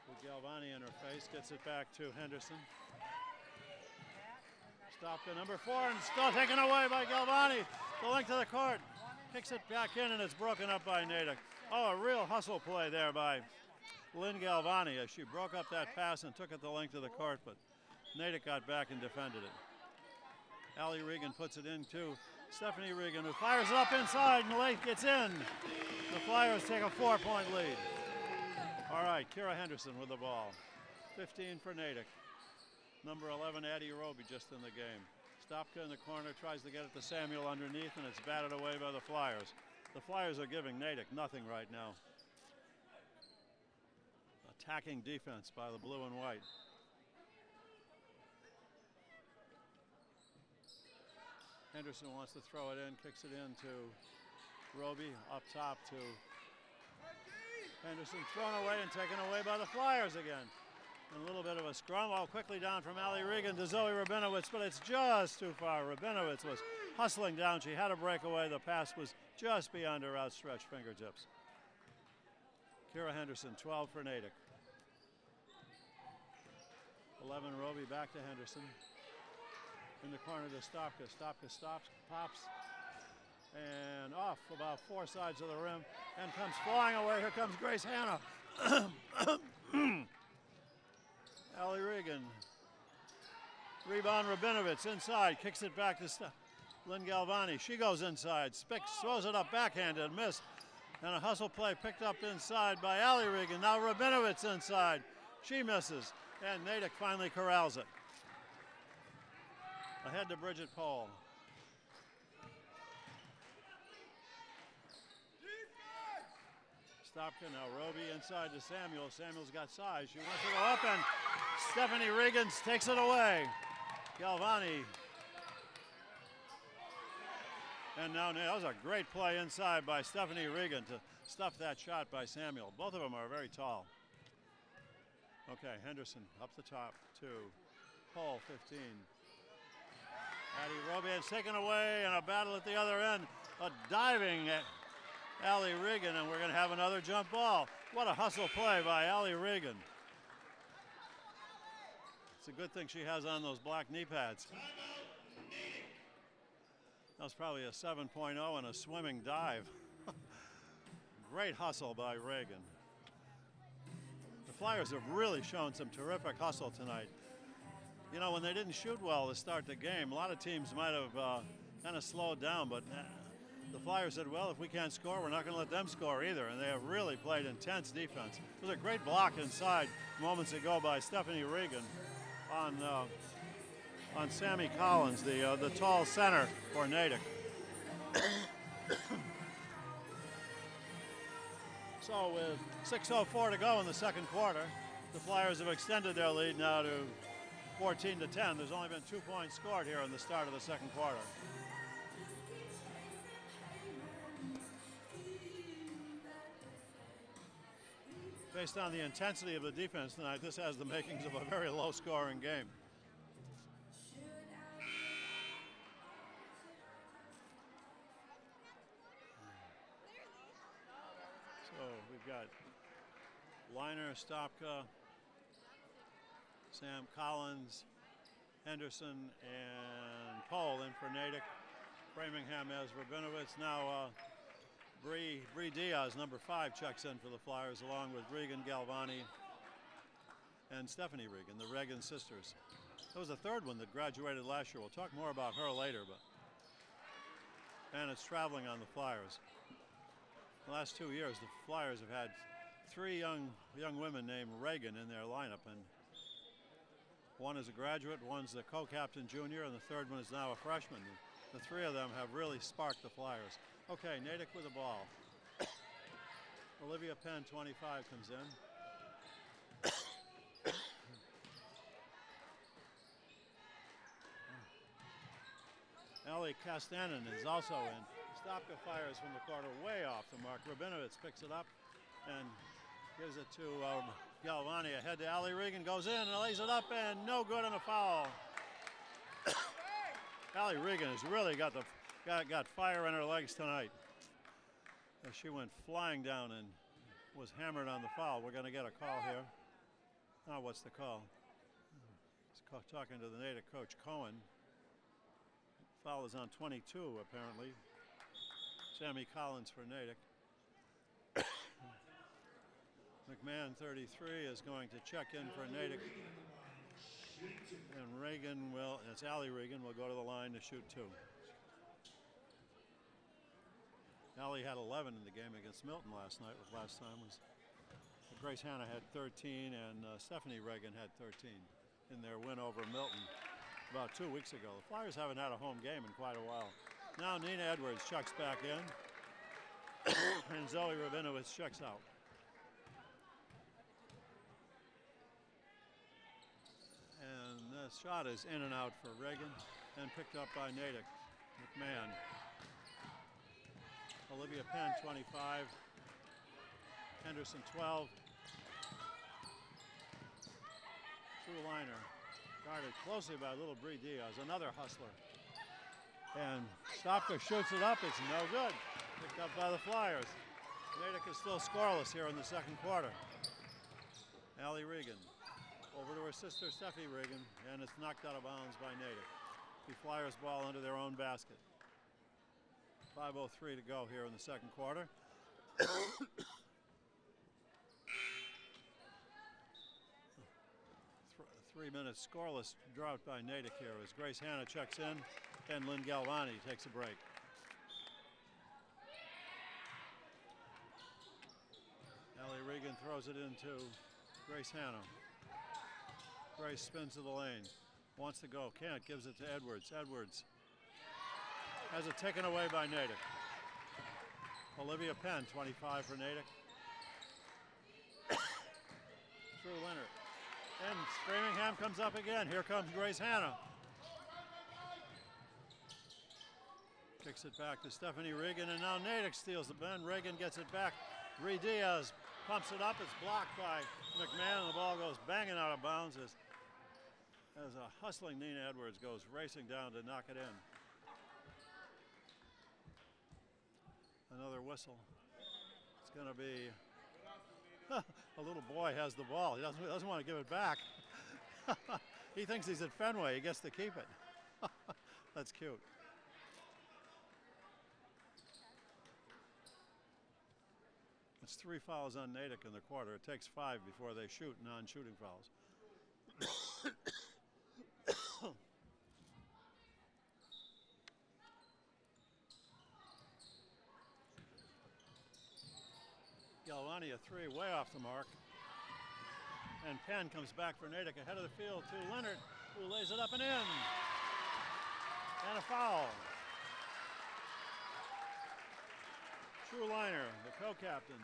With Galvani in her face, gets it back to Henderson. Stopped at number 4 and still taken away by Galvani. The length of the court. Kicks it back in and it's broken up by Natick. Oh, a real hustle play there by Lynn Galvani as she broke up that pass and took it the length of the court, but Natick got back and defended it. Allie Regan puts it into Stephanie Regan, who fires it up inside, and Lake gets in. The Flyers take a 4-point lead. All right, Kira Henderson with the ball. 15 for Natick. Number 11, Addie Roby, just in the game. Stopka in the corner, tries to get it to Samuel underneath, and it's batted away by the Flyers. The Flyers are giving Natick nothing right now. Attacking defense by the blue and white. Henderson wants to throw it in, kicks it in to Roby, up top to Henderson, thrown away and taken away by the Flyers again. And a little bit of a scrum, quickly down from Allie Regan to Zoe Rabinowitz, but it's just too far. Rabinowitz was hustling down. She had a breakaway. The pass was just beyond her outstretched fingertips. Kira Henderson, 12 for Natick. 11, Roby back to Henderson. In the corner to Stopka. Stopka stops, pops, and off about 4 sides of the rim, and comes flying away. Here comes Grace Hanna. Allie Regan. Rebound Rabinowitz inside, kicks it back to Lynn Galvani. She goes inside, throws it up backhanded, missed. And a hustle play picked up inside by Allie Regan. Now Rabinowitz inside. She misses, and Natick finally corrals it. Ahead to Bridget Pohl. Stopka, now Roby inside to Samuel. Samuel's got size. She wants to go up, and Stephanie Regan takes it away. Galvani. And now that was a great play inside by Stephanie Regan to stuff that shot by Samuel. Both of them are very tall. Okay, Henderson up the top to Pohl, 15. Addie Roby is taken away, and a battle at the other end. A diving at Allie Regan, and we're going to have another jump ball. What a hustle play by Allie Regan. It's a good thing she has on those black knee pads. That was probably a 7.0 and a swimming dive. Great hustle by Reagan. The Flyers have really shown some terrific hustle tonight. You know, when they didn't shoot well to start the game, a lot of teams might have kind of slowed down, but the Flyers said, well, if we can't score, we're not going to let them score either, and they have really played intense defense. It was a great block inside moments ago by Stephanie Regan on Sammy Collins, the tall center for Natick. So with 6:04 to go in the second quarter, the Flyers have extended their lead now to 14-10. There's only been 2 points scored here in the start of the second quarter. Based on the intensity of the defense tonight, this has the makings of a very low-scoring game. So we've got Liner, Stopka, Sam Collins, Henderson, and Pohl in for Natick. Framingham has Rabinowitz. Now Bree Diaz, number 5, checks in for the Flyers, along with Regan Galvani and Stephanie Regan, the Regan sisters. There was a third one that graduated last year. We'll talk more about her later, and it's traveling on the Flyers. The last 2 years, the Flyers have had 3 young women named Reagan in their lineup, and one is a graduate, one's a co-captain junior, and the third one is now a freshman. The 3 of them have really sparked the Flyers. Okay, Natick with the ball. Olivia Penn, 25, comes in. Ellie Castanen is also in. Stopka fires from the corner way off the mark. Rabinowitz picks it up and gives it to Galvani. Ahead to Allie Regan, goes in and lays it up, and no good, and a foul. Allie Regan has really got fire in her legs tonight. As she went flying down and was hammered on the foul. We're going to get a call here. Now, what's the call? He's talking to the Natick coach, Cohen. Foul is on 22, apparently. Sammy Collins for Natick. McMahon, 33, is going to check in for Natick. And Reagan it's Allie Regan, will go to the line to shoot 2. Allie had 11 in the game against Milton last night. Last time was Grace Hanna had 13, and Stephanie Regan had 13 in their win over Milton about 2 weeks ago. The Flyers haven't had a home game in quite a while. Now Nina Edwards checks back in, and Zoe Rabinowitz checks out. And the shot is in and out for Reagan, and picked up by Natick. McMahon. Olivia Penn, 25. Henderson, 12. True Liner, guarded closely by little Bree Diaz, another hustler. And Stopka shoots it up, it's no good. Picked up by the Flyers. Natick is still scoreless here in the second quarter. Allie Regan, over to her sister Stephanie Regan, and it's knocked out of bounds by Natick. The Flyers ball under their own basket. 5:03 to go here in the second quarter. 3 minutes scoreless drought by Natick here as Grace Hanna checks in and Lynn Galvani takes a break. Allie Regan throws it into Grace Hanna. Grace spins to the lane, wants to go, can't, gives it to Edwards. Edwards has it taken away by Natick. Olivia Penn, 25 for Natick. Through Leonard. And Framingham comes up again. Here comes Grace Hanna. Kicks it back to Stephanie Regan, and now Natick steals the bend. Regan gets it back. Bree Diaz pumps it up. It's blocked by McMahon. The ball goes banging out of bounds as a hustling Nina Edwards goes racing down to knock it in. Another whistle. It's going to be a little boy has the ball. He doesn't want to give it back. He thinks he's at Fenway. He gets to keep it. That's cute. It's 3 fouls on Natick in the quarter. It takes 5 before they shoot non-shooting fouls. Galvani a 3 way off the mark. And Penn comes back for Natick ahead of the field to Leonard, who lays it up and in. And a foul. True Liner, the co-captain.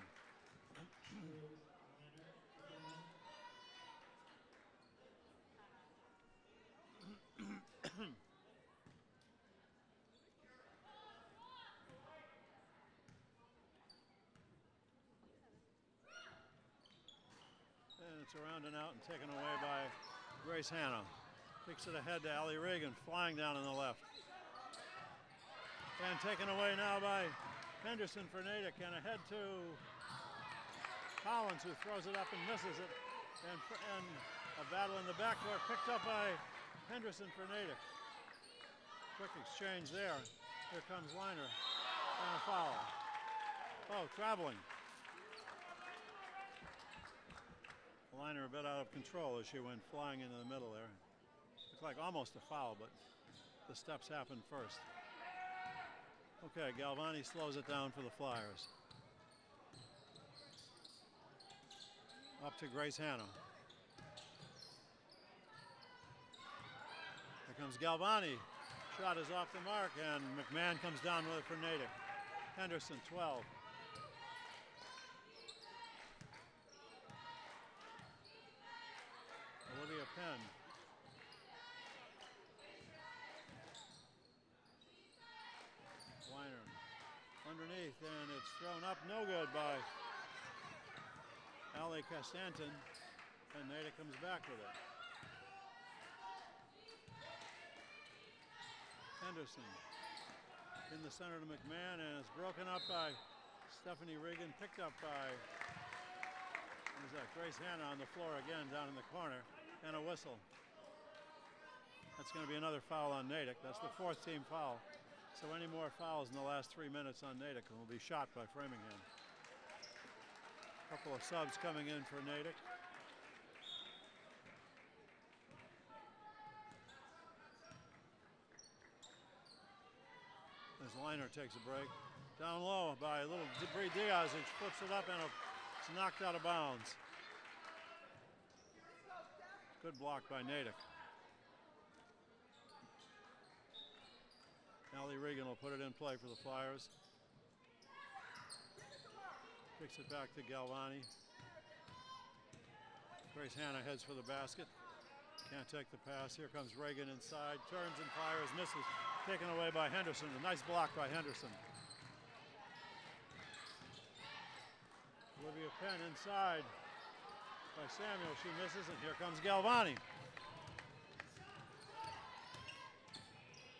And it's around and out and taken away by Grace Hanna. Kicks it ahead to Allie Regan, flying down on the left. And taken away now by Henderson for Natick, and ahead to Collins, who throws it up and misses it. And a battle in the backcourt picked up by Henderson for Natick. Quick exchange there. Here comes Liner. And a foul. Oh, traveling. Liner a bit out of control as she went flying into the middle there. Looked like almost a foul, but the steps happened first. Okay, Galvani slows it down for the Flyers. Up to Grace Hanna. Here comes Galvani. Shot is off the mark, and McMahon comes down with it for Natick. Henderson, 12. Olivia Penn. Weiner underneath, and it's thrown up, no good by Allie Castanton, and Natick comes back with it. Henderson in the center to McMahon, and it's broken up by Stephanie Regan, picked up by Grace Hanna on the floor again down in the corner, and a whistle. That's going to be another foul on Natick. That's the 4th team foul. So any more fouls in the last 3 minutes on Natick will be shot by Framingham. A couple of subs coming in for Natick. As Liner takes a break. Down low by a little Bree Diaz, who flips it up and it's knocked out of bounds. Good block by Natick. Allie Regan will put it in play for the Flyers. Kicks it back to Galvani. Grace Hanna heads for the basket. Can't take the pass. Here comes Regan inside. Turns and fires, misses. Taken away by Henderson. A nice block by Henderson. Olivia Penn inside by Samuel. She misses, and here comes Galvani.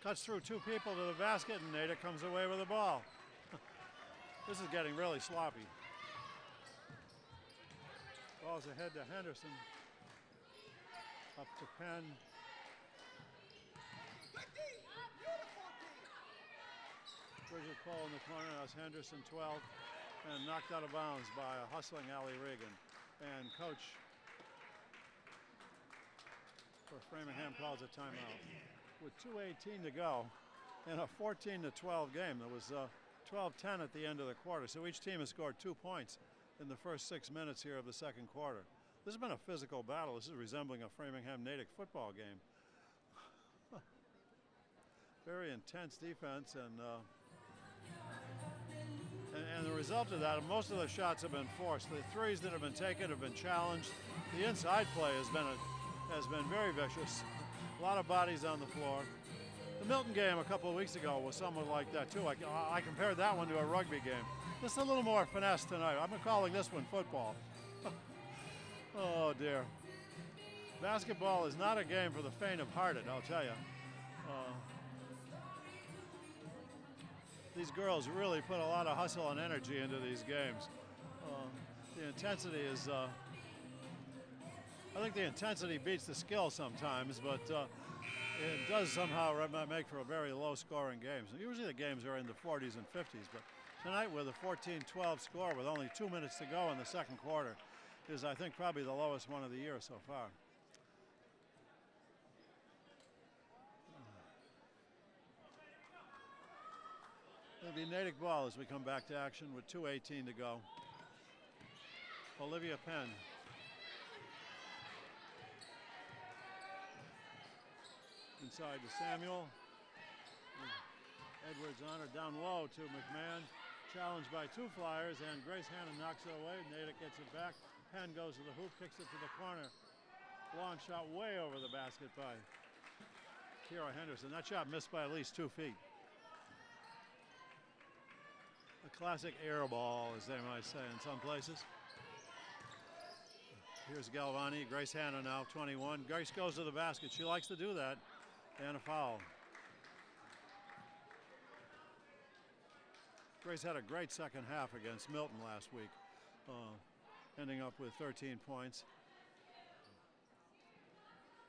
Cuts through 2 people to the basket, and Natick comes away with the ball. This is getting really sloppy. Ball's ahead to Henderson. Up to Penn. Bridget Cole in the corner. That's Henderson, 12. And knocked out of bounds by a hustling Allie Regan. And coach for Framingham calls a timeout. With 2:18 to go in a 14-12 game. There was 12-10 at the end of the quarter. So each team has scored 2 points in the first 6 minutes here of the second quarter. This has been a physical battle. This is resembling a Framingham Natick football game. Very intense defense, and the result of that, most of the shots have been forced. The threes that have been taken have been challenged. The inside play has been very vicious. A lot of bodies on the floor. The Milton game a couple of weeks ago was somewhat like that too. I compared that one to a rugby game. Just a little more finesse tonight. I'm calling this one football. Oh dear. Basketball is not a game for the faint of hearted, I'll tell you. These girls really put a lot of hustle and energy into these games. The intensity is, I think the intensity beats the skill sometimes, but it does somehow make for a very low scoring game. So usually the games are in the 40s and 50s, but Tonight with a 14-12 score with only 2 minutes to go in the second quarter is, I think, probably the lowest one of the year so far. It'll be Natick ball as we come back to action with 2:18 to go. Olivia Penn. Inside to Samuel. Edwards on her, down low to McMahon. Challenged by two Flyers, and Grace Hanna knocks it away. Natick gets it back. Penn goes to the hoop, kicks it to the corner. Long shot way over the basket by Kira Henderson. That shot missed by at least 2 feet. A classic air ball, as they might say in some places. Here's Galvani. Grace Hanna now, 21. Grace goes to the basket. She likes to do that. And a foul. Grace had a great second half against Milton last week, ending up with 13 points.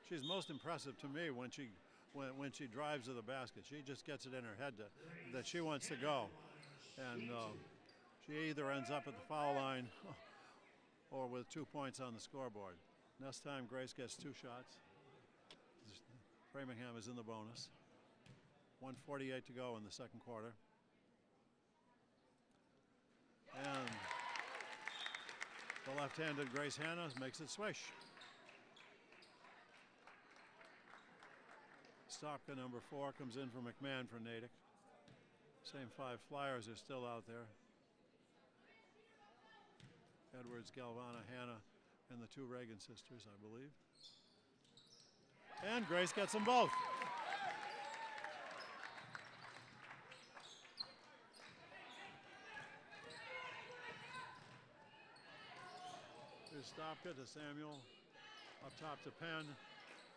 She's most impressive to me when she drives to the basket. She just gets it in her head that she wants to go. And she either ends up at the foul line or with 2 points on the scoreboard. Next time, Grace gets 2 shots. Framingham is in the bonus. 1:48 to go in the second quarter. And the left-handed Grace Hanna makes it swish. Stopka, number 4, comes in for McMahon for Natick. Same 5 Flyers are still out there. Edwards, Galvana, Hanna, and the 2 Reagan sisters, I believe. And Grace gets them both. Here's Stopka to Samuel. Up top to Penn.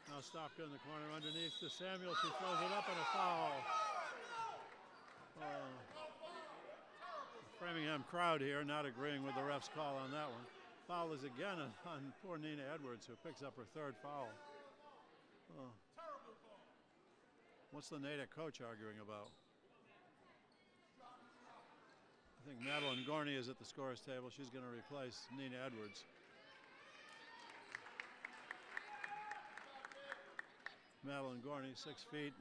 Now Stopka in the corner underneath to Samuel. She throws it up and a foul. Framingham crowd here not agreeing with the ref's call on that one. Foul is again on poor Nina Edwards, who picks up her 3rd foul. What's the Natick coach arguing about? I think Madeline Gorney is at the scorer's table. She's going to replace Nina Edwards. Madeline Gorney, 6 feet,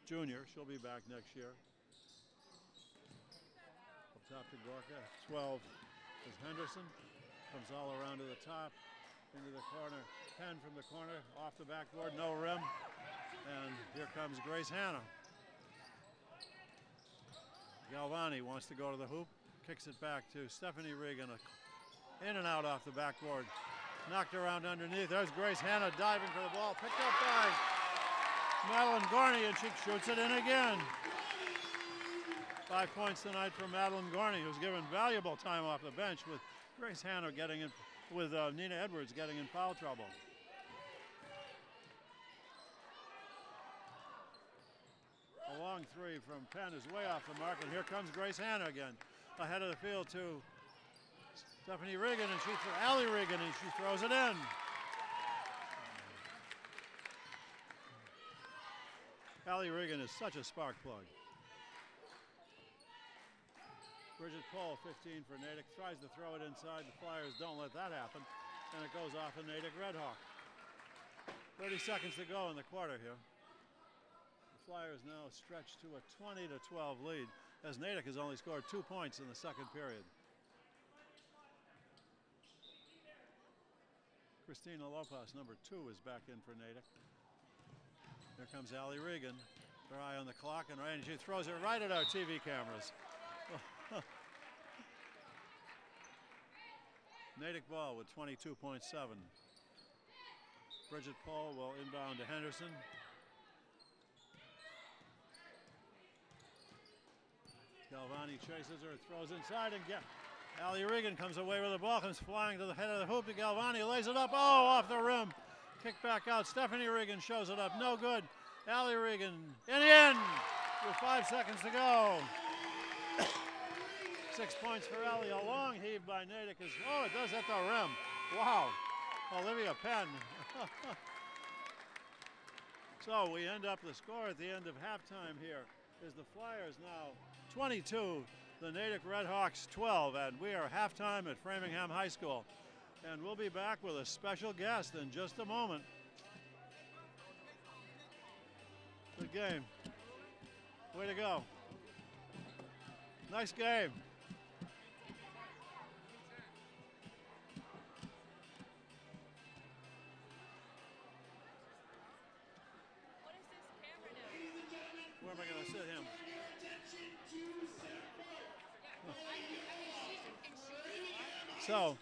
junior. She'll be back next year. Up top to Gorka, 12 is Henderson. Comes all around to the top, into the corner. Penn from the corner, off the backboard, no rim. And here comes Grace Hanna. Galvani wants to go to the hoop, kicks it back to Stephanie Regan. In and out off the backboard. Knocked around underneath. There's Grace Hanna diving for the ball. Picked up by Madeline Gorney, and she shoots it in again. 5 points tonight for Madeline Gorney, who's given valuable time off the bench with Grace Hanna getting in, with Nina Edwards getting in foul trouble. A long 3 from Penn is way off the mark, and here comes Grace Hanna again. Ahead of the field to Stephanie Regan, and Allie Regan, and she throws it in. Allie Regan is such a spark plug. Bridget Pohl, 15 for Natick, tries to throw it inside. The Flyers don't let that happen, and it goes off a Natick Red Hawk. 30 seconds to go in the quarter here. The Flyers now stretch to a 20-12 lead, as Natick has only scored 2 points in the second period. Christina Lopez, number 2, is back in for Natick. Here comes Allie Regan, her eye on the clock, and she throws it right at our TV cameras. Natick ball with 22.7. Bridget Pohl will inbound to Henderson. Galvani chases her, throws inside, and Allie Regan comes away with the ball, comes flying to the head of the hoop to Galvani, lays it up, oh, off the rim. Kick back out, Stephanie Regan shows it up, no good. Allie Regan in the end with 5 seconds to go. 6 points for Allie, a long heave by Natick. Oh, it does hit the rim. Wow, Olivia Penn. So we end up the score at the end of halftime here is the Flyers now 22, the the Natick Redhawks 12, and we are halftime at Framingham High School. And we'll be back with a special guest in just a moment. Good game. Way to go. Nice game. What is this camera now? Where am I going to sit him? So,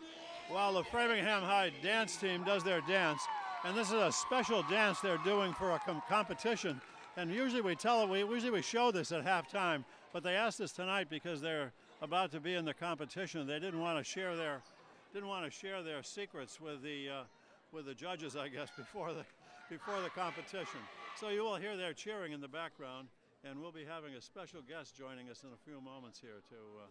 while the Framingham High dance team does their dance, and this is a special dance they're doing for a competition, and usually we show this at halftime, but they asked us tonight because they're about to be in the competition. They didn't want to share their secrets with the judges, I guess, before the competition. So you will hear their cheering in the background, and we'll be having a special guest joining us in a few moments here too.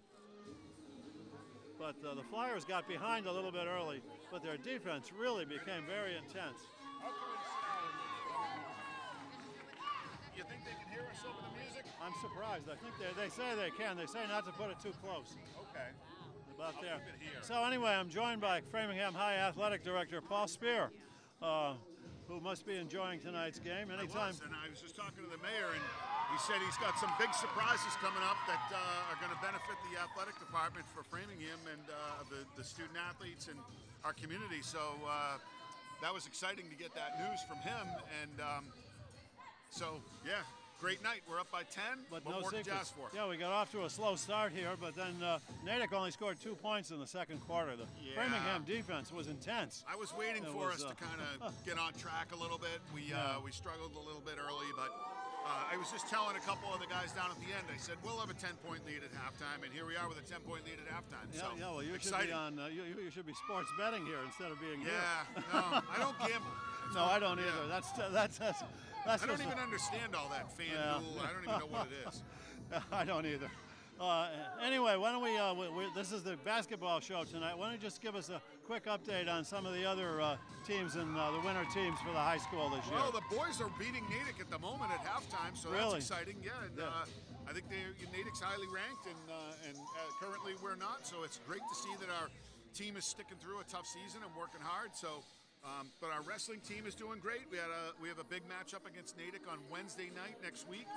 But the Flyers got behind a little bit early, but their defense really became very intense. You think they can hear us over the music? I'm surprised. I think they say they can. They say not to put it too close. Okay. About I'll there. keep it here. So anyway, I'm joined by Framingham High Athletic Director Paul Spear, who must be enjoying tonight's game. Anytime. I was just talking to the mayor, and he said he's got some big surprises coming up that are going to benefit the athletic department for Framingham and the student athletes and our community. So that was exciting to get that news from him. And so, yeah, great night. We're up by 10. But what no more could you secrets. ask for? Yeah, we got off to a slow start here, but then Natick only scored 2 points in the second quarter. The Framingham defense was intense. I was waiting for us to kind of get on track a little bit. We struggled a little bit early, but I was just telling a couple of the guys down at the end. I said we'll have a 10-point lead at halftime, and here we are with a 10-point lead at halftime. So Yeah, well, you exciting. should be on. You should be sports betting here instead of being here. Yeah, no, I don't gamble. No, I don't either. Yeah. That's I don't just even understand all that FanDuel. I don't even know what it is. I don't either. Anyway, why don't we this is the basketball show tonight. Why don't you just give us a quick update on some of the other teams and the winter teams for the high school this year? Well, the boys are beating Natick at the moment at halftime, so Really? that's exciting. Yeah, and, I think Natick's highly ranked, and currently we're not. So it's great to see that our team is sticking through a tough season and working hard. So. But our wrestling team is doing great. We have a big matchup against Natick on Wednesday night next week.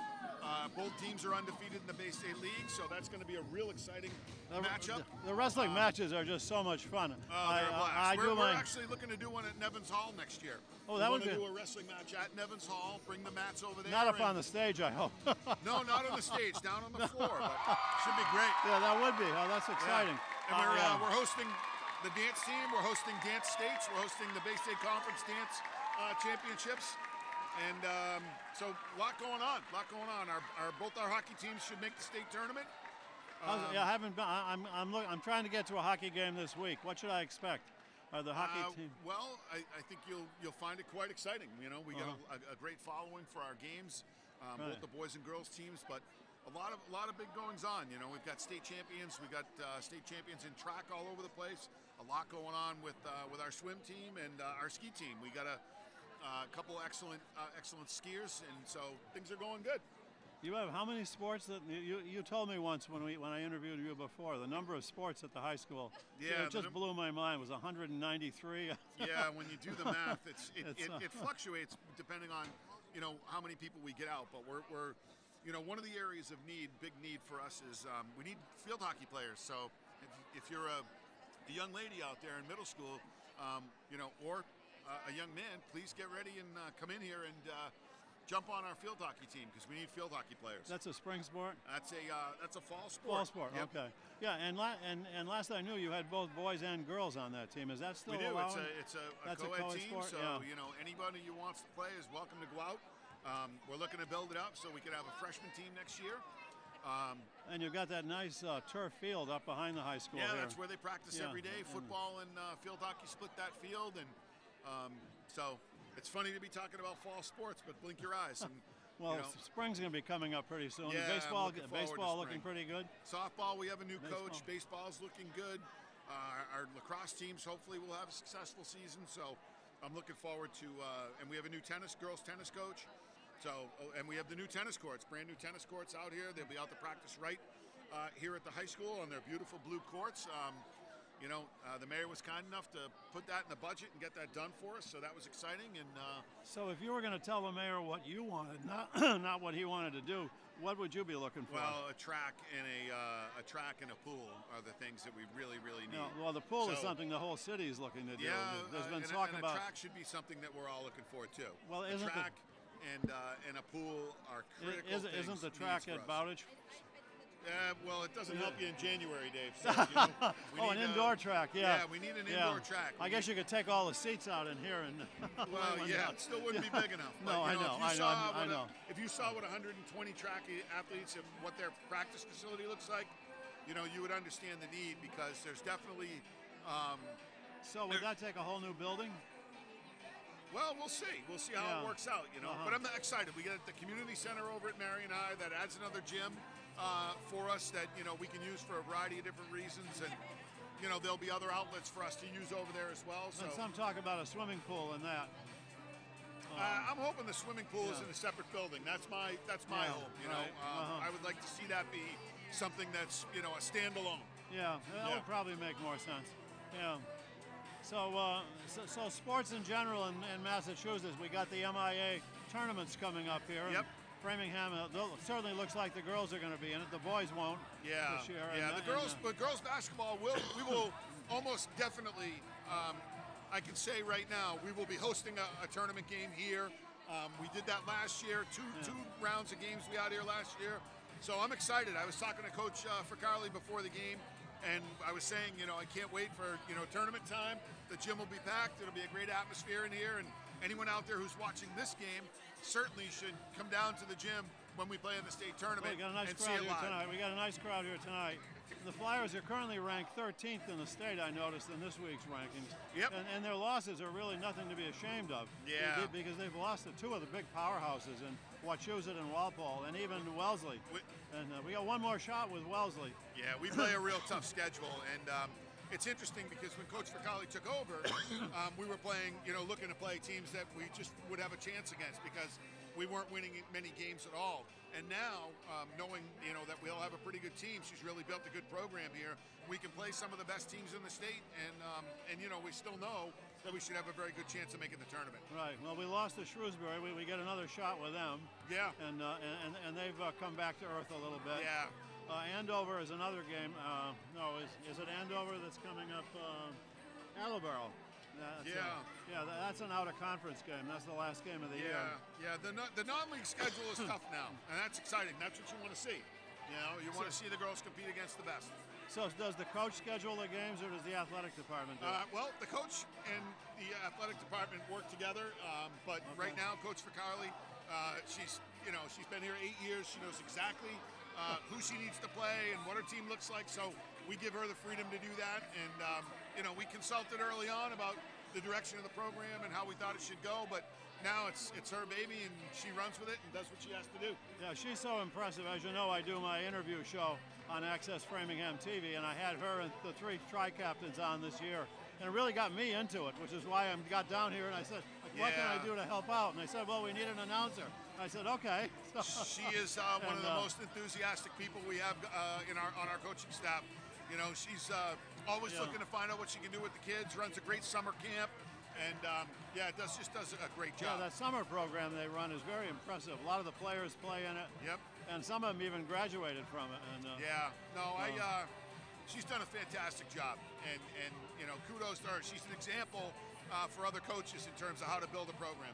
Both teams are undefeated in the Bay State League, so that's going to be a real exciting matchup. The wrestling matches are just so much fun. They're a blast. We're actually looking to do one at Nevins Hall next year. Oh, that would be. We want to do a wrestling match at Nevins Hall. Bring the mats over there. Not up on the stage, I hope. No, not on the stage. Down on the floor. But should be great. Yeah, that would be. Oh, that's exciting. Yeah. And we're hosting the dance team. We're hosting Dance States. We're hosting the Bay State Conference Dance Championships. And so a lot going on. Both our hockey teams should make the state tournament. Yeah, I haven't been. I'm trying to get to a hockey game this week. What should I expect? The hockey team. Well, I think you'll find it quite exciting. You know, we got a great following for our games, both the boys and girls teams, but a lot of big goings on. You know, we've got state champions. We've got state champions in track all over the place. A lot going on with our swim team and our ski team. We got a couple excellent skiers, and so things are going good. You have how many sports that you told me once when I interviewed you before, the number of sports at the high school. Yeah, it just blew my mind. It was 193. Yeah, when you do the math, it fluctuates depending on how many people we get out. But we're one of the areas of big need for us is we need field hockey players. So if you're a young lady out there in middle school, or a young man, please get ready and come in here and jump on our field hockey team because we need field hockey players. That's a spring sport? That's a fall sport. Fall sport, yep. Okay. Yeah, and last I knew you had both boys and girls on that team. Is that still allowed? We do. It's a co-ed team, sport? So anybody who wants to play is welcome to go out. We're looking to build it up so we can have a freshman team next year. And you've got that nice turf field up behind the high school Yeah, here. that's where they practice every day. Football and field hockey split that field, and so it's funny to be talking about fall sports, but blink your eyes. And well, spring's going to be coming up pretty soon. Yeah, baseball looking pretty good. Softball, we have a new coach. Baseball's looking good. Our lacrosse teams hopefully will have a successful season. So I'm looking forward to, and we have a new girls tennis coach. So, and we have the new tennis courts, brand new tennis courts out here. They'll be out to practice right here at the high school on their beautiful blue courts. The mayor was kind enough to put that in the budget and get that done for us, so that was exciting. And so, if you were going to tell the mayor what you wanted, not not what he wanted to do, what would you be looking for? well, a track and a pool are the things that we really need. No, well, the pool is So- something the whole city is looking to do. Yeah, There's been and talk a about. track should be something that we're all looking for too. Well, a isn't the- track and a pool are critical Isn't the things, track needs at for us. Bowditch? Well, it doesn't help you in January, Dave. So, we Oh, need an indoor track, yeah. Yeah, we need an indoor track. I guess you could take all the seats out in here and. Well, yeah, it still wouldn't be big enough. But, No, I if know, you I know, saw I what know. If you saw what 120 track athletes and what their practice facility looks like, you would understand the need, because there's definitely. So would that take a whole new building? Well, we'll see. We'll see how Yeah. it works out, Uh-huh. But I'm excited. We got the community center over at Marion High that adds another gym for us that we can use for a variety of different reasons, and there'll be other outlets for us to use over there as well. So And some talk about a swimming pool and that. I'm hoping the swimming pool is Yeah. in a separate building. That's my Yeah, hope. right. I would like to see that be something that's a standalone. Yeah, that Yeah. would probably make more sense. Yeah. So, so sports in general in Massachusetts, we got the MIA tournaments coming up here. Yep. Framingham certainly looks like the girls are going to be in it. The boys won't. Yeah, This year. yeah. And, The girls, but girls basketball we will almost definitely. I can say right now we will be hosting a tournament game here. We did that last year. Two rounds of games we had here last year. So I'm excited. I was talking to Coach Fricarli before the game, and I was saying, I can't wait for tournament time. The gym will be packed. It'll be a great atmosphere in here, and anyone out there who's watching this game certainly should come down to the gym when we play in the state tournament We got a nice and see crowd it here live. tonight. We got a nice crowd here tonight. The Flyers are currently ranked 13th in the state, I noticed, in this week's rankings. Yep. And their losses are really nothing to be ashamed of. Yeah. Because they've lost to two of the big powerhouses in Wachusett and Walpole, and even Wellesley. And we got one more shot with Wellesley. Yeah, we play a real tough schedule, and it's interesting because when Coach Fricarli took over, we were playing, looking to play teams that we just would have a chance against because we weren't winning many games at all. And now, knowing that we'll have a pretty good team, she's really built a good program here. We can play some of the best teams in the state, and we still know that we should have a very good chance of making the tournament. Right. Well, we lost to Shrewsbury. We get another shot with them. Yeah. And they've come back to earth a little bit. Yeah. Andover is another game. No, is it Andover that's coming up? Attleboro. That's an out-of-conference game. That's the last game of the year. Yeah. The non-league schedule is tough now, and that's exciting. That's what you want to see. You want to see the girls compete against the best. So does the coach schedule the games, or does the athletic department do it? Well, the coach and the athletic department work together, but right now, Coach Fricarli, she's been here 8 years. She knows exactly who she needs to play and what her team looks like. So we give her the freedom to do that. And we consulted early on about the direction of the program and how we thought it should go, but now it's her baby, and she runs with it and does what she has to do. Yeah, she's so impressive. As you know, I do my interview show on Access Framingham TV, and I had her and the three tri-captains on this year. And it really got me into it, which is why I got down here and I said, what can I do to help out? And they said, well, we need an announcer. I said, okay. She is one of the most enthusiastic people we have on our coaching staff. She's always looking to find out what she can do with the kids, runs a great summer camp, and just does a great job. Yeah, that summer program they run is very impressive. A lot of the players play in it. Yep. And some of them even graduated from it. And, she's done a fantastic job, and kudos to her. She's an example for other coaches in terms of how to build a program.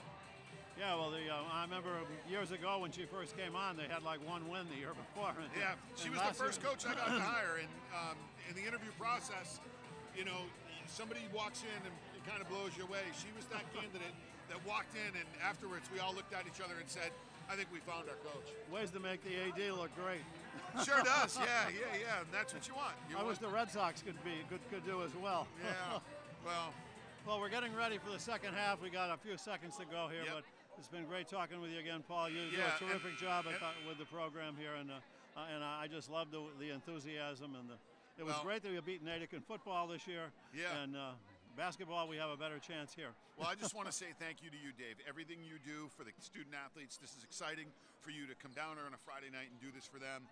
Yeah, well, I remember years ago when she first came on, they had like one win the year before. Yeah, she was the first coach I got to hire, and in the interview process, somebody walks in and it kind of blows you away. She was that candidate that walked in, and afterwards we all looked at each other and said, I think we found our coach. Ways to make the AD look great. Sure does, yeah, and that's what you want. I wish the Red Sox could do as well. Yeah, Well, we're getting ready for the second half. We got a few seconds to go here, but it's been great talking with you again, Paul. You do a terrific job with the program here, and I just love the enthusiasm, and it was great that we beat Natick in football this year. Yeah. And basketball, we have a better chance here. Well, I just want to say thank you to you, Dave. Everything you do for the student athletes, this is exciting for you to come down here on a Friday night and do this for them.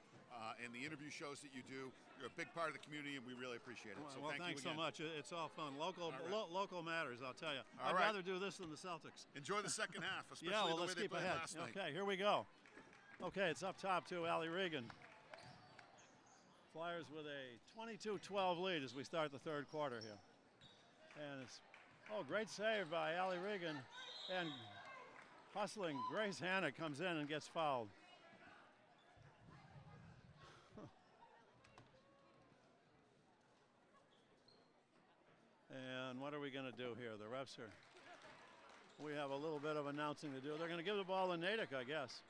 and the interview shows that you do. You're a big part of the community, and we really appreciate it. So well, thank thanks you so again. much. It's all fun. Local, local matters, I'll tell you. All I'd right. rather do this than the Celtics. Enjoy the second half, especially Yeah, well, the way let's they keep played ahead. last night. Okay, here we go. Okay, it's up top to Allie Regan. Flyers with a 22-12 lead as we start the third quarter here. And it's, great save by Allie Regan. And hustling Grace Hanna comes in and gets fouled. And what are we going to do here? The refs are, we have a little bit of announcing to do. They're going to give the ball to Natick, I guess.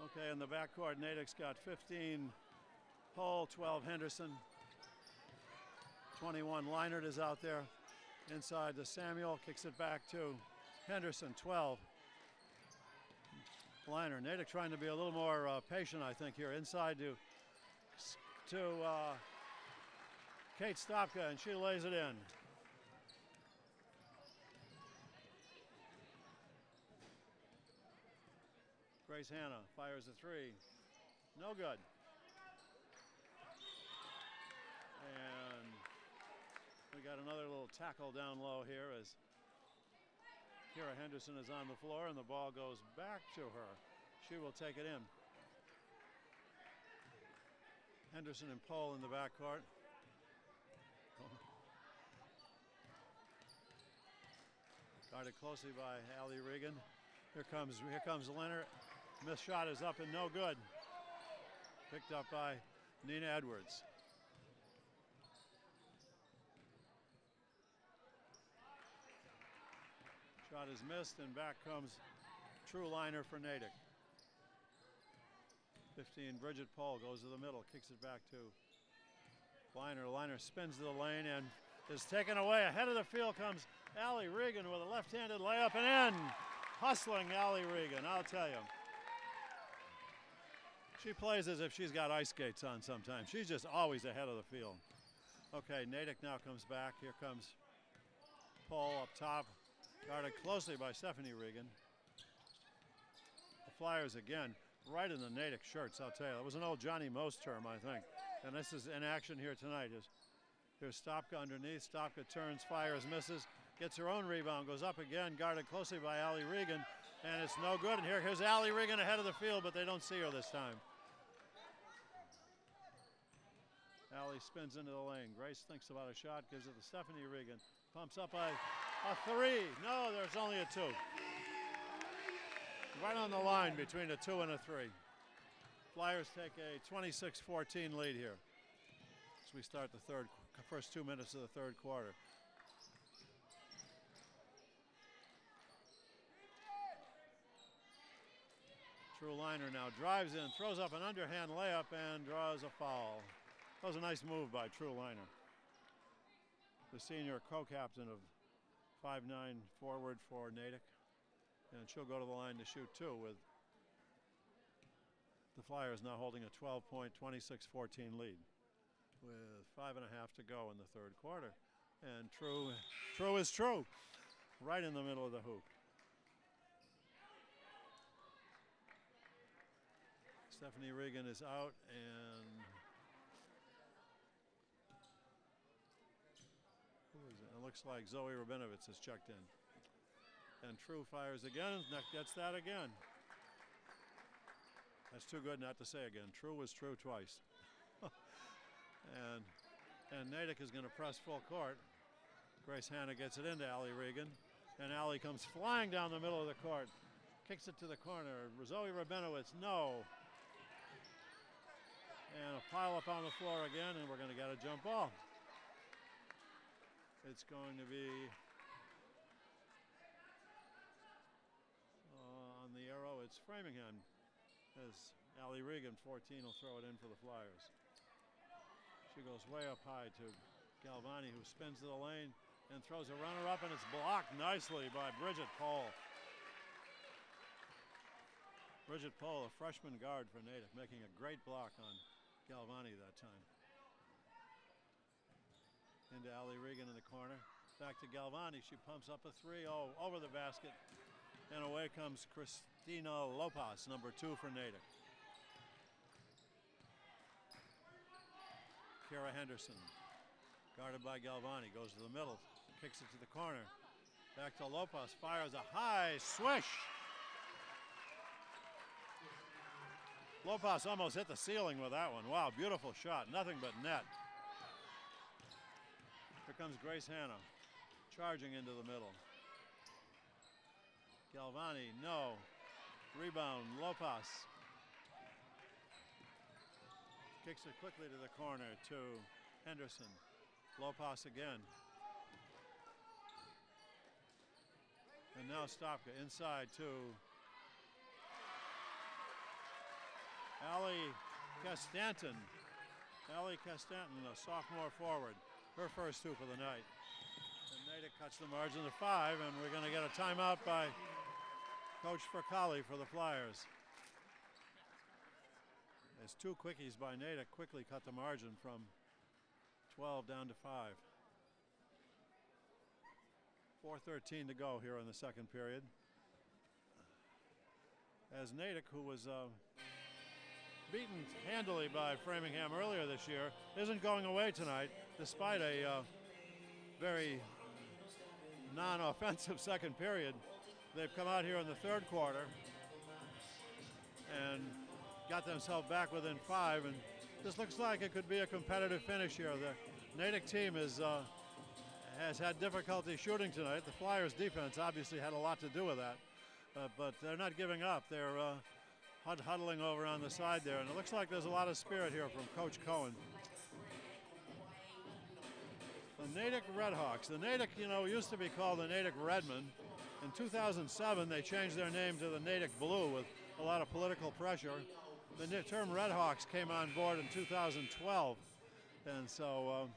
Okay, in the backcourt, Natick's got 15 Hull, 12 Henderson, 21 Leinert is out there. Inside to Samuel, kicks it back to Henderson, 12. Leinert, Natick trying to be a little more patient, I think, here. Inside to Kate Stopka, and she lays it in. Grace Hanna fires a three. No good. And we got another little tackle down low here as Kira Henderson is on the floor, and the ball goes back to her. She will take it in. Henderson and Pohl in the backcourt. Guarded closely by Allie Regan. Here comes Leonard. Missed shot is up and no good. Picked up by Nina Edwards. Shot is missed, and back comes True Liner for Natick. 15, Bridget Pohl goes to the middle, kicks it back to Liner. Liner spins to the lane and is taken away. Ahead of the field comes Allie Regan with a left-handed layup and in. Hustling Allie Regan, I'll tell you. She plays as if she's got ice skates on sometimes. She's just always ahead of the field. Okay, Natick now comes back. Here comes Pohl up top, guarded closely by Stephanie Regan. The Flyers again, right in the Natick shirts, I'll tell you. That was an old Johnny Most term, I think. And this is in action here tonight. Here's Stopka underneath. Stopka turns, fires, misses, gets her own rebound, goes up again, guarded closely by Allie Regan, and it's no good. And here's Allie Regan ahead of the field, but they don't see her this time. Allie spins into the lane. Grace thinks about a shot, gives it to Stephanie Regan. Pumps up a three. No, there's only a two. Right on the line between a two and a three. Flyers take a 26-14 lead here as we start the first 2 minutes of the third quarter. True Liner now drives in, throws up an underhand layup, and draws a foul. That was a nice move by True Liner, the senior co-captain of 5'9" forward for Natick. And she'll go to the line to shoot two, with the Flyers now holding a 12-point, 26-14 lead with 5.5 to go in the third quarter. And True is true, right in the middle of the hoop. Stephanie Regan is out, and who is it? It looks like Zoe Rabinovitz has checked in. And True fires again, gets that again. That's too good not to say again. True was true twice. and Natick is going to press full court. Grace Hanna gets it into Allie Regan, and Allie comes flying down the middle of the court, kicks it to the corner. Zoe Rabinowitz, no. And a pile up on the floor again, and we're going to get a jump ball. It's going to be on the arrow. It's Framingham, as Allie Regan, 14, will throw it in for the Flyers. She goes way up high to Galvani, who spins to the lane and throws a runner up, and it's blocked nicely by Bridget Pohl. Bridget Pohl, a freshman guard for Natick, making a great block on Galvani that time. Into Allie Regan in the corner. Back to Galvani. She pumps up a three. Oh, over the basket. And away comes Christina Lopez, number 2 for Natick. Kara Henderson, guarded by Galvani, goes to the middle, kicks it to the corner. Back to Lopez, fires a high swish. Lopez almost hit the ceiling with that one. Wow, beautiful shot, nothing but net. Here comes Grace Hanna, charging into the middle. Galvani, no. Rebound, Lopez. Kicks it quickly to the corner to Henderson. Lopez again. And now Stopka inside to Allie Castanton. Allie Castanton, a sophomore forward. Her first 2 for the night. And Natick cuts the margin to 5, and we're going to get a timeout by Coach Fracali for the Flyers. There's 2 quickies by Natick, quickly cut the margin from 12 down to 5. 4:13 to go here in the second period. As Natick, who was beaten handily by Framingham earlier this year, isn't going away tonight, despite a very non-offensive second period. They've come out here in the third quarter and got themselves back within 5, and this looks like it could be a competitive finish here. The Natick team has had difficulty shooting tonight. The Flyers defense obviously had a lot to do with that, but they're not giving up. They're huddling over on the side there, and it looks like there's a lot of spirit here from Coach Cohen. The Natick Redhawks. The Natick, used to be called the Natick Redmen. In 2007, they changed their name to the Natick Blue with a lot of political pressure. The term Redhawks came on board in 2012, and so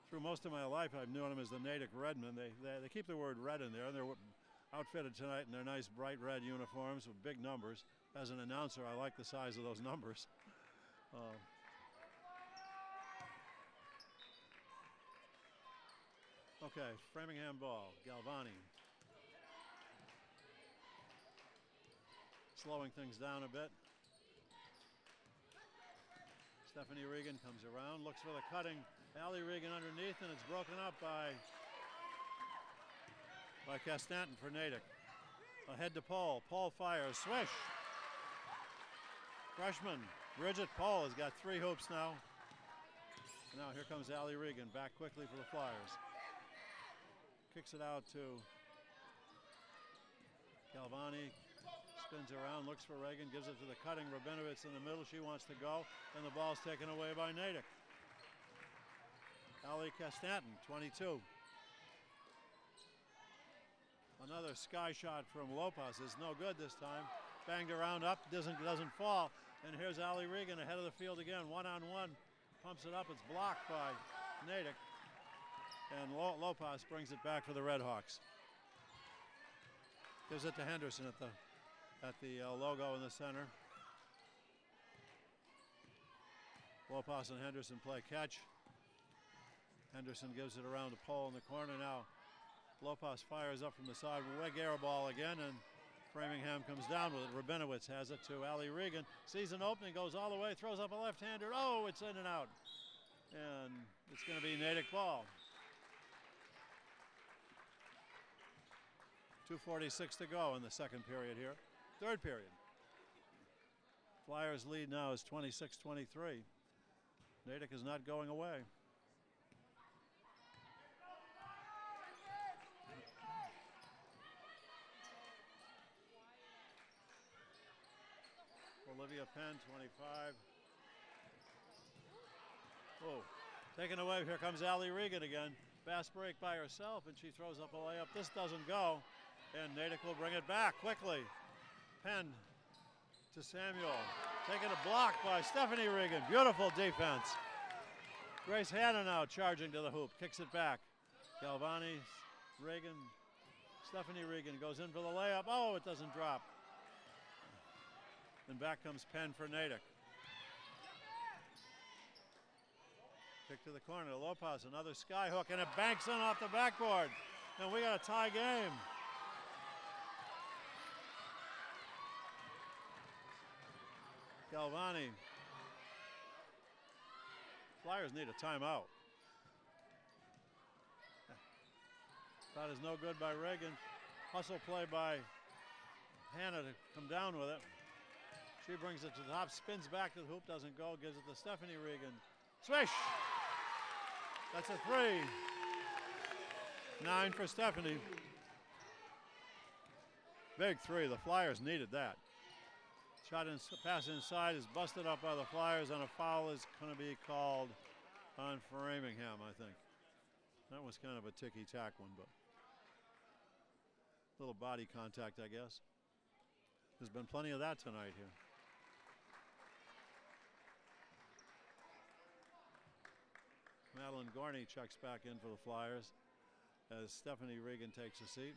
through most of my life, I've known them as the Natick Redmen. They keep the word red in there, and they're outfitted tonight in their nice bright red uniforms with big numbers. As an announcer, I like the size of those numbers. Okay, Framingham ball, Galvani. Slowing things down a bit. Stephanie Regan comes around, looks for the cutting. Allie Regan underneath, and it's broken up by Castanton for Natick. Ahead to Paul. Paul fires. Swish! Freshman Bridget Paul has got 3 hoops now. Now here comes Allie Regan back quickly for the Flyers. Kicks it out to Galvani. Spins around, looks for Reagan, gives it to the cutting Rabinowitz in the middle. She wants to go, and the ball's taken away by Natick. Allie Castanton, 22. Another sky shot from Lopez is no good this time. Banged around up, doesn't fall. And here's Allie Regan ahead of the field again, one-on-one. Pumps it up, it's blocked by Natick. And Lopez brings it back for the Redhawks. Gives it to Henderson at the logo in the center. Lopez and Henderson play catch. Henderson gives it around to Paul in the corner. Now Lopez fires up from the side. Wig air ball again, and Framingham comes down with it. Rabinowitz has it to Allie Regan. Sees an opening, goes all the way, throws up a left-hander. Oh, it's in and out. And it's going to be Natick ball. 2:46 to go in the second period here. Third period. Flyers lead now is 26-23. Natick is not going away. Olivia Penn, 25. Oh, taken away. Here comes Allie Regan again. Fast break by herself, and she throws up a layup. This doesn't go, and Natick will bring it back quickly. Penn to Samuel. Taking a block by Stephanie Regan. Beautiful defense. Grace Hanna now charging to the hoop. Kicks it back. Galvani, Regan, Stephanie Regan goes in for the layup. Oh, it doesn't drop. And back comes Penn for Natick. Kick to the corner. Lopez, another sky hook, and it banks in off the backboard. And we got a tie game. Galvani. Flyers need a timeout. That is no good by Reagan. Hustle play by Hannah to come down with it. She brings it to the top, spins back to the hoop, doesn't go, gives it to Stephanie Regan. Swish! That's a 3. 9 for Stephanie. Big 3. The Flyers needed that. Shot in, pass inside is busted up by the Flyers, and a foul is going to be called on Framingham, I think. That was kind of a ticky-tack one, but a little body contact, I guess. There's been plenty of that tonight here. Madeline Gorney checks back in for the Flyers as Stephanie Regan takes a seat.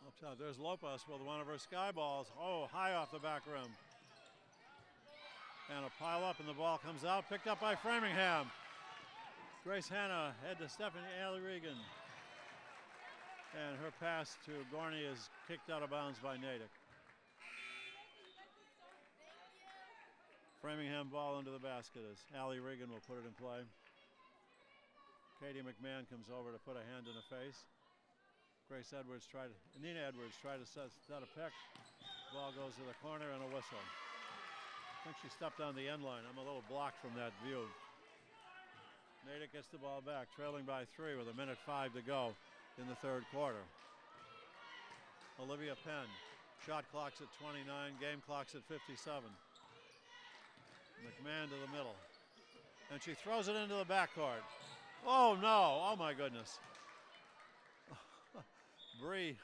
Up top, there's Lopez with one of her sky balls. Oh, high off the back rim. And a pile up, and the ball comes out, picked up by Framingham. Grace Hanna head to Stephanie Allie Regan. And her pass to Gorney is kicked out of bounds by Natick. Framingham ball into the basket as Allie Regan will put it in play. Katie McMahon comes over to put a hand in the face. Nina Edwards tried to set a pick. Ball goes to the corner and a whistle. I think she stepped on the end line. I'm a little blocked from that view. Natick gets the ball back, trailing by 3 with 1:05 to go in the third quarter. Olivia Penn, shot clock's at 29, game clock's at 57. McMahon to the middle, and she throws it into the backcourt. Oh no, oh my goodness. Bree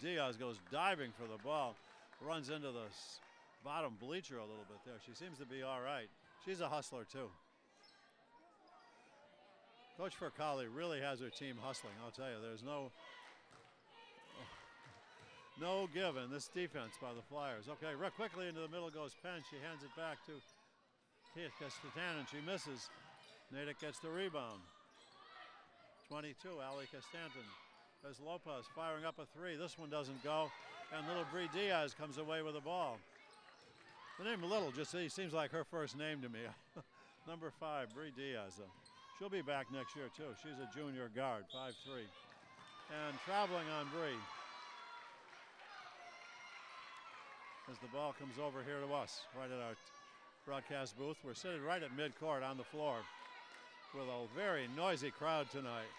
Diaz goes diving for the ball, runs into the bottom bleacher a little bit there. She seems to be all right. She's a hustler too. Coach Furcali really has her team hustling, I'll tell you. There's no give in this defense by the Flyers. Okay, real quickly into the middle goes Penn. She hands it back to Castanton. She misses. Natick gets the rebound. 22, Allie Castanton. There's Lopez firing up a 3. This one doesn't go. And little Bree Diaz comes away with the ball. The name Little just seems like her first name to me. Number 5, Bree Diaz. She'll be back next year too. She's a junior guard, 5'3". And traveling on Bree. As the ball comes over here to us, right at our broadcast booth. We're sitting right at midcourt on the floor with a very noisy crowd tonight.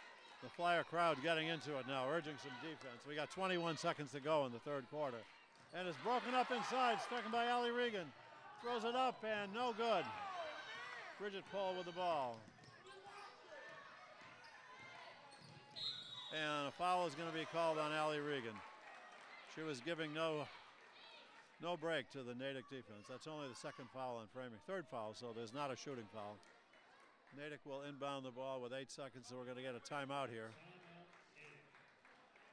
The Flyer crowd getting into it now, urging some defense. We got 21 seconds to go in the third quarter. And it's broken up inside, stricken by Allie Regan. Throws it up and no good. Bridget Pohl with the ball. And a foul is going to be called on Allie Regan. She was giving no break to the Natick defense. That's only the second foul on Framing. Third foul, so there's not a shooting foul. Natick will inbound the ball with 8 seconds, so we're going to get a timeout here.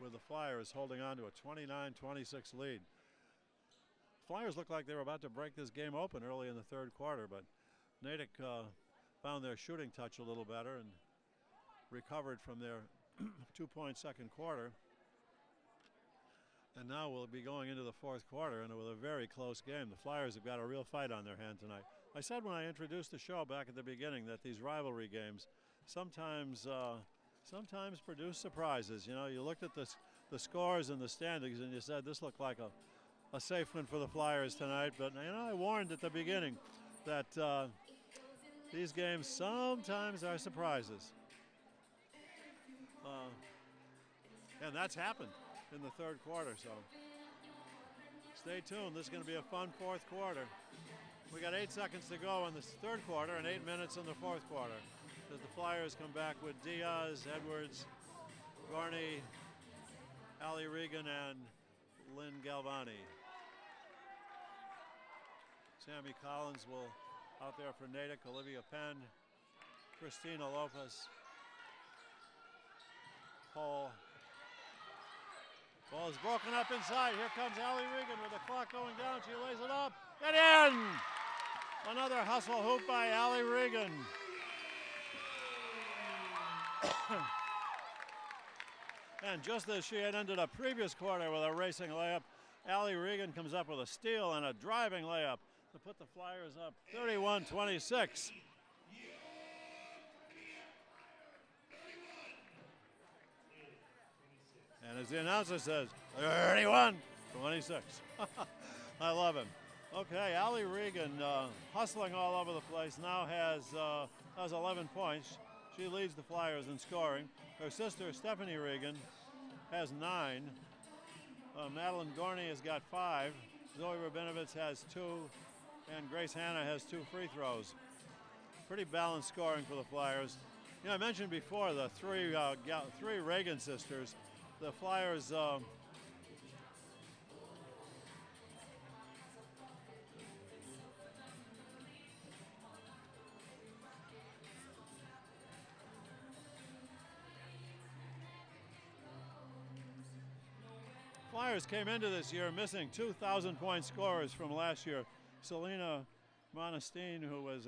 With the Flyers holding on to a 29-26 lead. Flyers looked like they were about to break this game open early in the third quarter, but Natick found their shooting touch a little better and recovered from their 2-point second quarter. And now we'll be going into the fourth quarter, and with a very close game. The Flyers have got a real fight on their hand tonight. I said when I introduced the show back at the beginning that these rivalry games sometimes produce surprises. You know, you looked at the scores and the standings, and you said this looked like a safe one for the Flyers tonight. But, you know, I warned at the beginning that these games sometimes are surprises. And that's happened in the third quarter, so stay tuned. This is going to be a fun fourth quarter. We got 8 seconds to go in this third quarter and 8 minutes in the fourth quarter as the Flyers come back with Diaz, Edwards, Gorney, Allie Regan, and Lynn Galvani. Sammy Collins will out there for Natick, Olivia Penn, Christina Lopez, Paul. Ball is broken up inside. Here comes Allie Regan with the clock going down. She lays it up and in. Another hustle hoop by Allie Regan. And just as she had ended a previous quarter with a racing layup, Allie Regan comes up with a steal and a driving layup to put the Flyers up 31-26. And as the announcer says, 31-26. I love him. Okay, Allie Regan hustling all over the place now has 11 points. She leads the Flyers in scoring. Her sister, Stephanie Regan, has 9. Madeline Gorney has got 5. Zoe Rabinovitz has 2. And Grace Hanna has 2 free throws. Pretty balanced scoring for the Flyers. You know, I mentioned before the three Reagan sisters. The Flyers Flyers came into this year missing 2,000-point scorers from last year. Selena Monastine, who is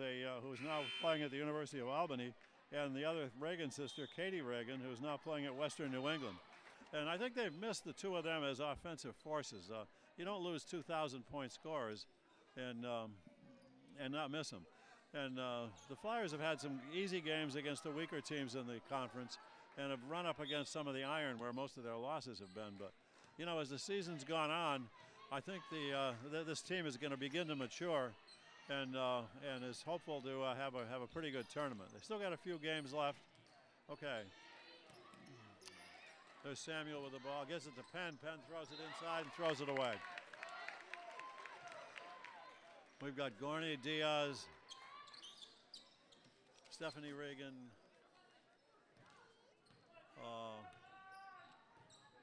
now playing at the University of Albany, and the other Reagan sister, Katie Reagan, who is now playing at Western New England. And I think they've missed the two of them as offensive forces. You don't lose 2,000-point scorers and not miss them. And the Flyers have had some easy games against the weaker teams in the conference and have run up against some of the iron where most of their losses have been. But, you know, as the season's gone on, I think this team is going to begin to mature and is hopeful to have a pretty good tournament. They still got a few games left. Okay. There's Samuel with the ball, gets it to Penn. Penn throws it inside and throws it away. We've got Gorney, Diaz, Stephanie Regan,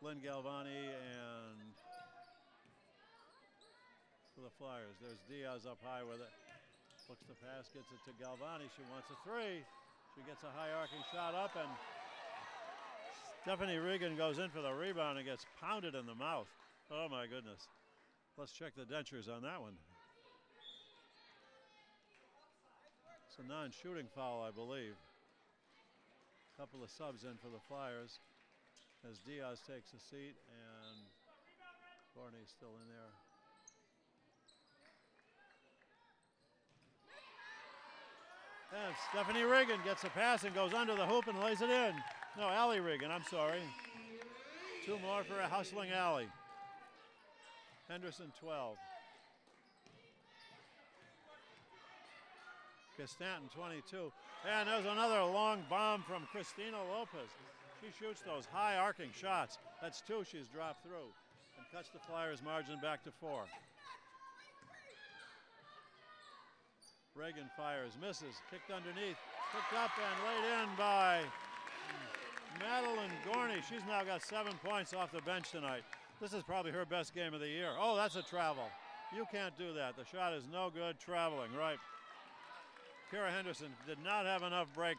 Lynn Galvani, and for the Flyers. There's Diaz up high with it. Looks to pass, gets it to Galvani. She wants a 3. She gets a high arcing shot up, and Stephanie Regan goes in for the rebound and gets pounded in the mouth. Oh my goodness. Let's check the dentures on that one. It's a non-shooting foul, I believe. Couple of subs in for the Flyers as Diaz takes a seat and Gorney's still in there. And Stephanie Regan gets a pass and goes under the hoop and lays it in. No, Allie Regan, I'm sorry. 2 more for a hustling Allie. Henderson 12. Stanton 22. And there's another long bomb from Christina Lopez. She shoots those high arcing shots. That's 2 she's dropped through and cuts the Flyers margin back to 4. Reagan fires, misses, kicked underneath, picked up and laid in by Madeline Gorney. She's now got 7 points off the bench tonight. This is probably her best game of the year. Oh, that's a travel. You can't do that. The shot is no good traveling, right? Kara Henderson did not have enough break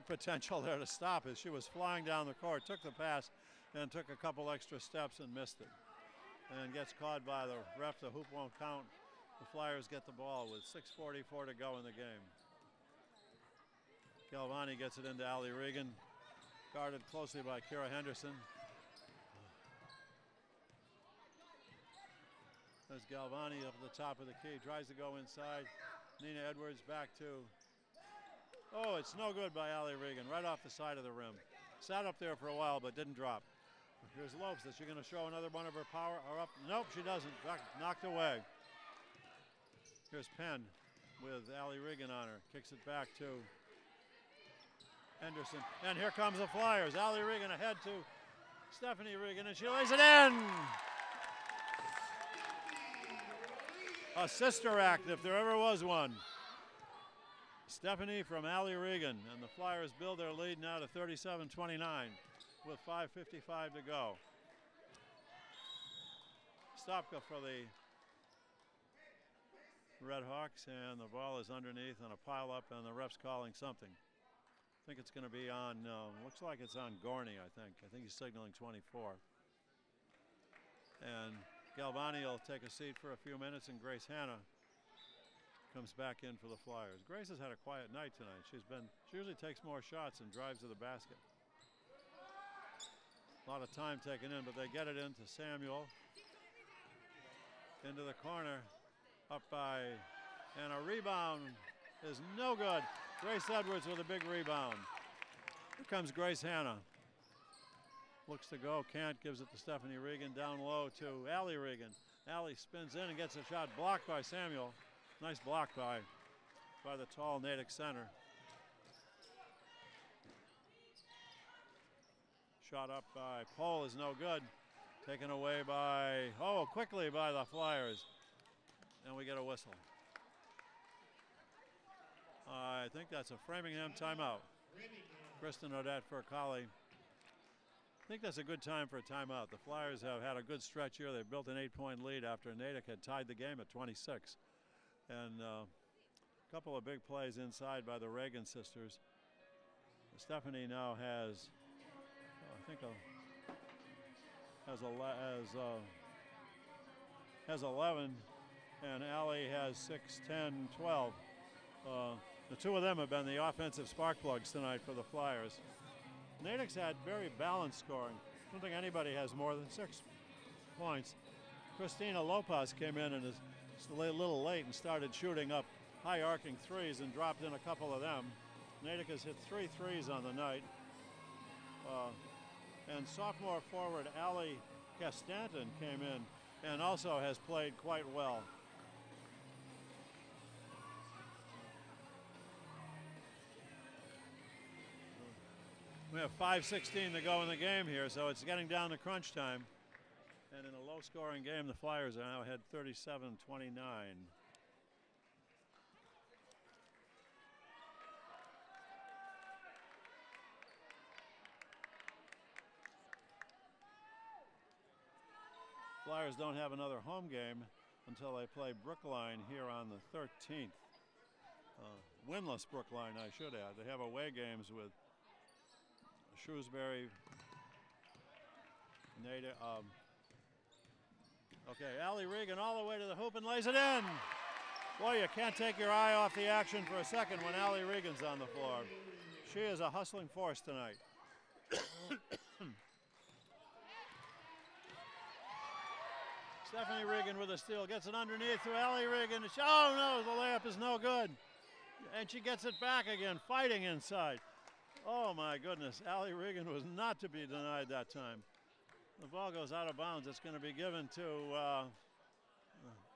potential there to stop as she was flying down the court, took the pass and took a couple extra steps and missed it. And gets caught by the ref. The hoop won't count. The Flyers get the ball with 6:44 to go in the game. Galvani gets it into Allie Regan, guarded closely by Kara Henderson. There's Galvani up at the top of the key, tries to go inside. Nina Edwards back to, oh, it's no good by Allie Regan, right off the side of the rim. Sat up there for a while, but didn't drop. Here's Lopes. Is she going to show another one of her power? Or up? Nope, she doesn't. Knocked away. Here's Penn with Allie Regan on her. Kicks it back to Henderson. And here comes the Flyers. Allie Regan ahead to Stephanie Regan, and she lays it in. A sister act, if there ever was one. Stephanie from Allie Regan, and the Flyers build their lead now to 37-29 with 5:55 to go. Stopka for the Red Hawks, and the ball is underneath on a pile up, and the ref's calling something. I think it's going to be on, looks like it's on Gorney, I think. I think he's signaling 24. And Galvani will take a seat for a few minutes, and Grace Hanna comes back in for the Flyers. Grace has had a quiet night tonight. She usually takes more shots and drives to the basket. A lot of time taken in, but they get it into Samuel. Into the corner. Up by, and a rebound is no good. Grace Edwards with a big rebound. Here comes Grace Hanna. Looks to go, can't, gives it to Stephanie Regan. Down low to Allie Regan. Allie spins in and gets a shot blocked by Samuel. Nice block by the tall Natick center. Shot up by Pohl is no good. Taken away by, quickly by the Flyers. And we get a whistle. I think that's a Framingham timeout. Kristen Odette for Colley. I think that's a good time for a timeout. The Flyers have had a good stretch here. They've built an 8-point lead after Natick had tied the game at 26. And a couple of big plays inside by the Reagan sisters. Stephanie now has, has 11, and Allie has 6, 10, 12. The two of them have been the offensive spark plugs tonight for the Flyers. Natick's had very balanced scoring. I don't think anybody has more than 6 points. Christina Lopez came in and is a little late and started shooting up high arcing threes and dropped in a couple of them. Natick has hit 3 threes on the night. And sophomore forward Allie Castanton came in and also has played quite well. We have 5:16 to go in the game here, so it's getting down to crunch time. And in a low-scoring game, the Flyers are now ahead 37-29. Flyers don't have another home game until they play Brookline here on the 13th. Winless Brookline, I should add. They have away games with Shrewsbury, Natick. Okay, Allie Regan all the way to the hoop and lays it in. Boy, you can't take your eye off the action for a second when Allie Regan's on the floor. She is a hustling force tonight. Stephanie Regan with a steal, gets it underneath to Allie Regan. Oh no, the layup is no good. And she gets it back again, fighting inside. Oh my goodness, Allie Regan was not to be denied that time. The ball goes out of bounds. It's going to be given to,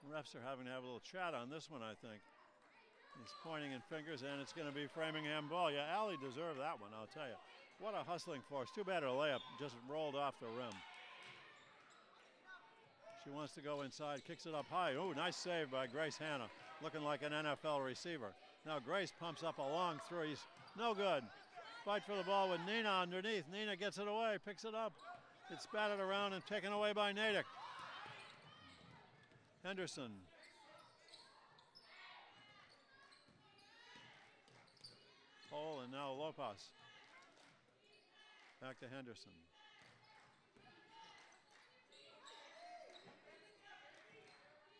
refs are having to have a little chat on this one, I think. He's pointing in fingers, and it's going to be Framingham ball. Yeah, Allie deserved that one, I'll tell you. What a hustling force. Too bad her layup just rolled off the rim. She wants to go inside, kicks it up high. Ooh, nice save by Grace Hanna, looking like an NFL receiver. Now Grace pumps up a long three. No good. Fight for the ball with Nina underneath. Nina gets it away, picks it up. It's batted around and taken away by Natick. Henderson. Pohl and now Lopez. Back to Henderson.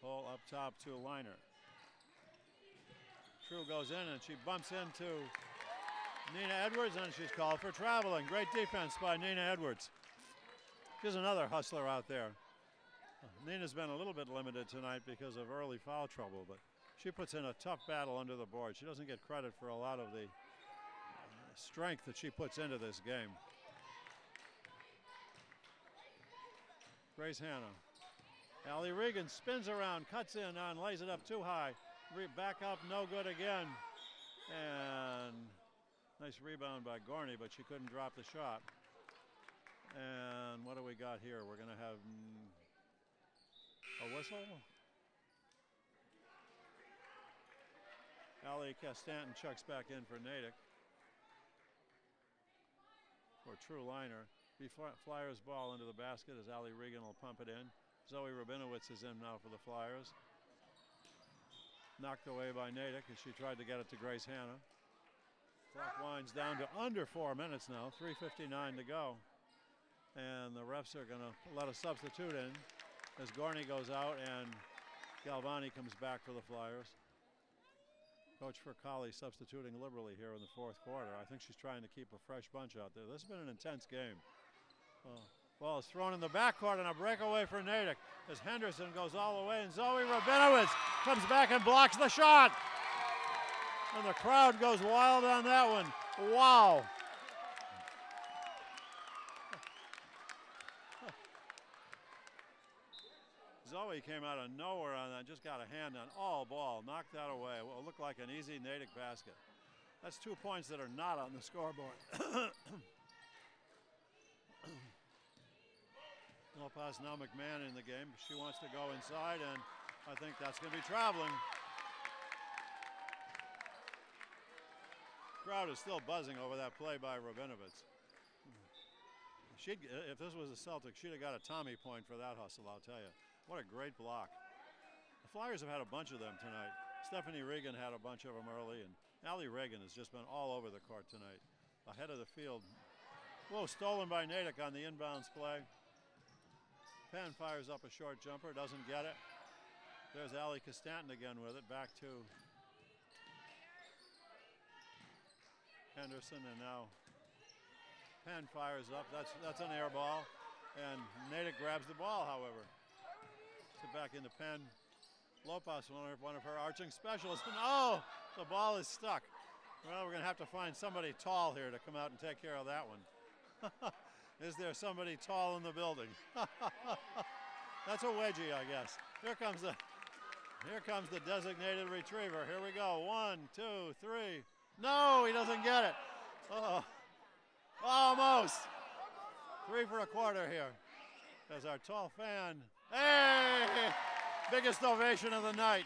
Pohl up top to Liner. True goes in and she bumps into Nina Edwards and she's called for traveling. Great defense by Nina Edwards. She's another hustler out there. Nina's been a little bit limited tonight because of early foul trouble, but she puts in a tough battle under the board. She doesn't get credit for a lot of the strength that she puts into this game. Grace Hanna. Allie Regan spins around, cuts in on, lays it up too high. Back up, no good again. And nice rebound by Gorney, but she couldn't drop the shot. And what do we got here? We're going to have a whistle. Allie Castanton checks back in for Natick. For True Liner. Flyers ball into the basket as Allie Regan will pump it in. Zoe Rabinowitz is in now for the Flyers. Knocked away by Natick as she tried to get it to Grace Hanna. Clock winds down to under 4 minutes now, 3:59 to go. And the refs are going to let a substitute in as Gorney goes out and Galvani comes back for the Flyers. Coach Furcali substituting liberally here in the fourth quarter. I think she's trying to keep a fresh bunch out there. This has been an intense game. Ball is thrown in the backcourt and a breakaway for Natick as Henderson goes all the way and Zoe Rabinowitz comes back and blocks the shot. And the crowd goes wild on that one. Wow. Zoe came out of nowhere on that, just got a hand on all ball, knocked that away. What looked like an easy Natick basket. That's 2 points that are not on the scoreboard. Lopez now McMahon in the game. She wants to go inside, and I think that's going to be traveling. Crowd is still buzzing over that play by Rabinowitz. If this was a Celtic, she'd have got a Tommy point for that hustle, I'll tell you. What a great block. The Flyers have had a bunch of them tonight. Stephanie Regan had a bunch of them early, and Allie Reagan has just been all over the court tonight. Ahead of the field. Whoa, stolen by Natick on the inbounds play. Penn fires up a short jumper, doesn't get it. There's Allie Costanton again with it, back to Henderson, and now Penn fires up. That's an air ball, and Natick grabs the ball, however. It's back into Penn. Lopez, one of her arching specialists, and oh, the ball is stuck. Well, we're going to have to find somebody tall here to come out and take care of that one. Is there somebody tall in the building? That's a wedgie, I guess. Here comes the designated retriever. Here we go. 1, 2, 3. No, he doesn't get it. Oh, almost. 3 for a quarter here. As our tall fan. Hey! Biggest ovation of the night.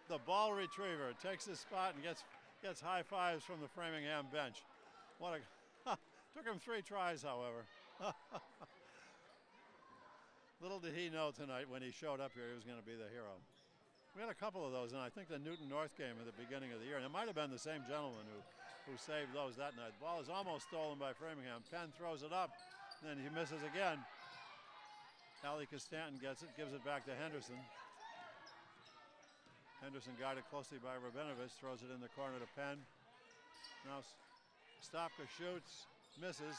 The ball retriever takes his spot and gets high fives from the Framingham bench. Took him 3 tries, however. Little did he know tonight when he showed up here he was going to be the hero. We had a couple of those, and I think the Newton North game at the beginning of the year, and it might have been the same gentleman who saved those that night. The ball is almost stolen by Framingham. Penn throws it up, then he misses again. Allie Costanton gets it, gives it back to Henderson. Henderson guarded closely by Rabinowitz, throws it in the corner to Penn. Now Stopka shoots, misses.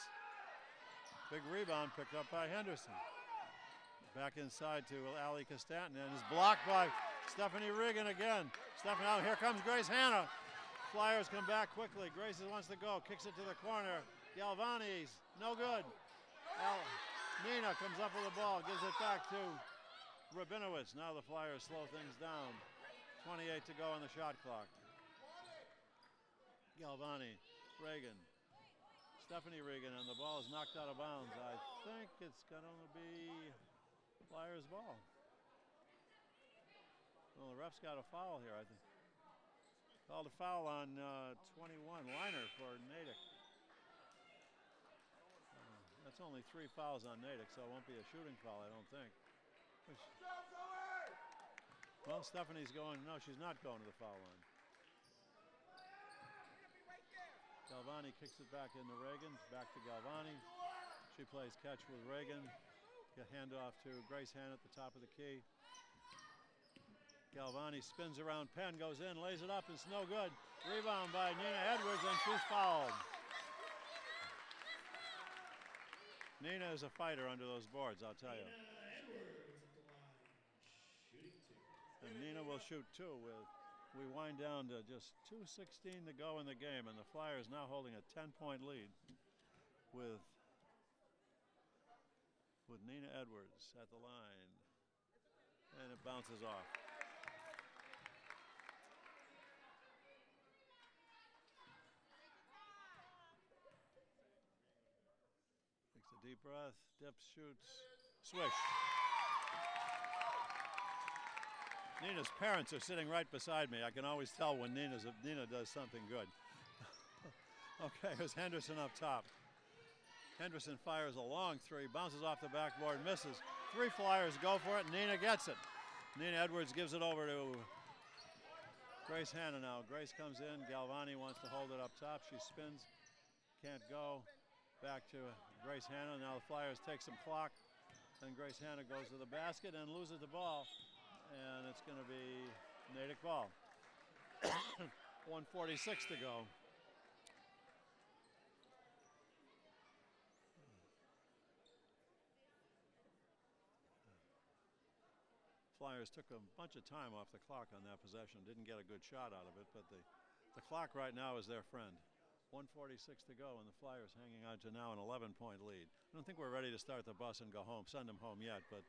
Big rebound picked up by Henderson. Back inside to Allie Costanton, and is blocked by Stephanie Regan again. Stephanie, now here comes Grace Hanna. Flyers come back quickly. Grace wants to go, kicks it to the corner. Galvani's no good. Nina comes up with the ball, gives it back to Rabinowitz. Now the Flyers slow things down. 28 to go on the shot clock. Galvani, Regan, Stephanie Regan, and the ball is knocked out of bounds. I think it's going to be Flyers ball. Well, the ref's got a foul here, I think. Called a foul on 21, Liner for Natick. That's only 3 fouls on Natick, so it won't be a shooting foul, I don't think. Well, Stephanie's going, no, she's not going to the foul line. Galvani kicks it back into Reagan, back to Galvani. She plays catch with Reagan. Handoff to Grace Hanna at the top of the key. Galvani spins around Penn, goes in, lays it up, it's no good. Rebound by Nina Edwards, and she's fouled. Nina is a fighter under those boards, I'll tell you. And Nina will shoot 2 with, we wind down to just 2:16 to go in the game, and the Flyers now holding a 10-point lead with Nina Edwards at the line. And it bounces off. Takes a deep breath, dips, shoots, swish. Nina's parents are sitting right beside me. I can always tell when Nina does something good. Okay, here's Henderson up top. Henderson fires a long 3, bounces off the backboard, misses. 3 Flyers go for it, and Nina gets it. Nina Edwards gives it over to Grace Hanna now. Grace comes in, Galvani wants to hold it up top. She spins, can't go. Back to Grace Hanna. Now the Flyers take some clock, and Grace Hanna goes to the basket and loses the ball. And it's going to be Natick ball. 1:46 to go. Flyers took a bunch of time off the clock on that possession. Didn't get a good shot out of it, but the clock right now is their friend. 1:46 to go, and the Flyers hanging on to now an 11-point lead. I don't think we're ready to start the bus and go home, send them home yet, but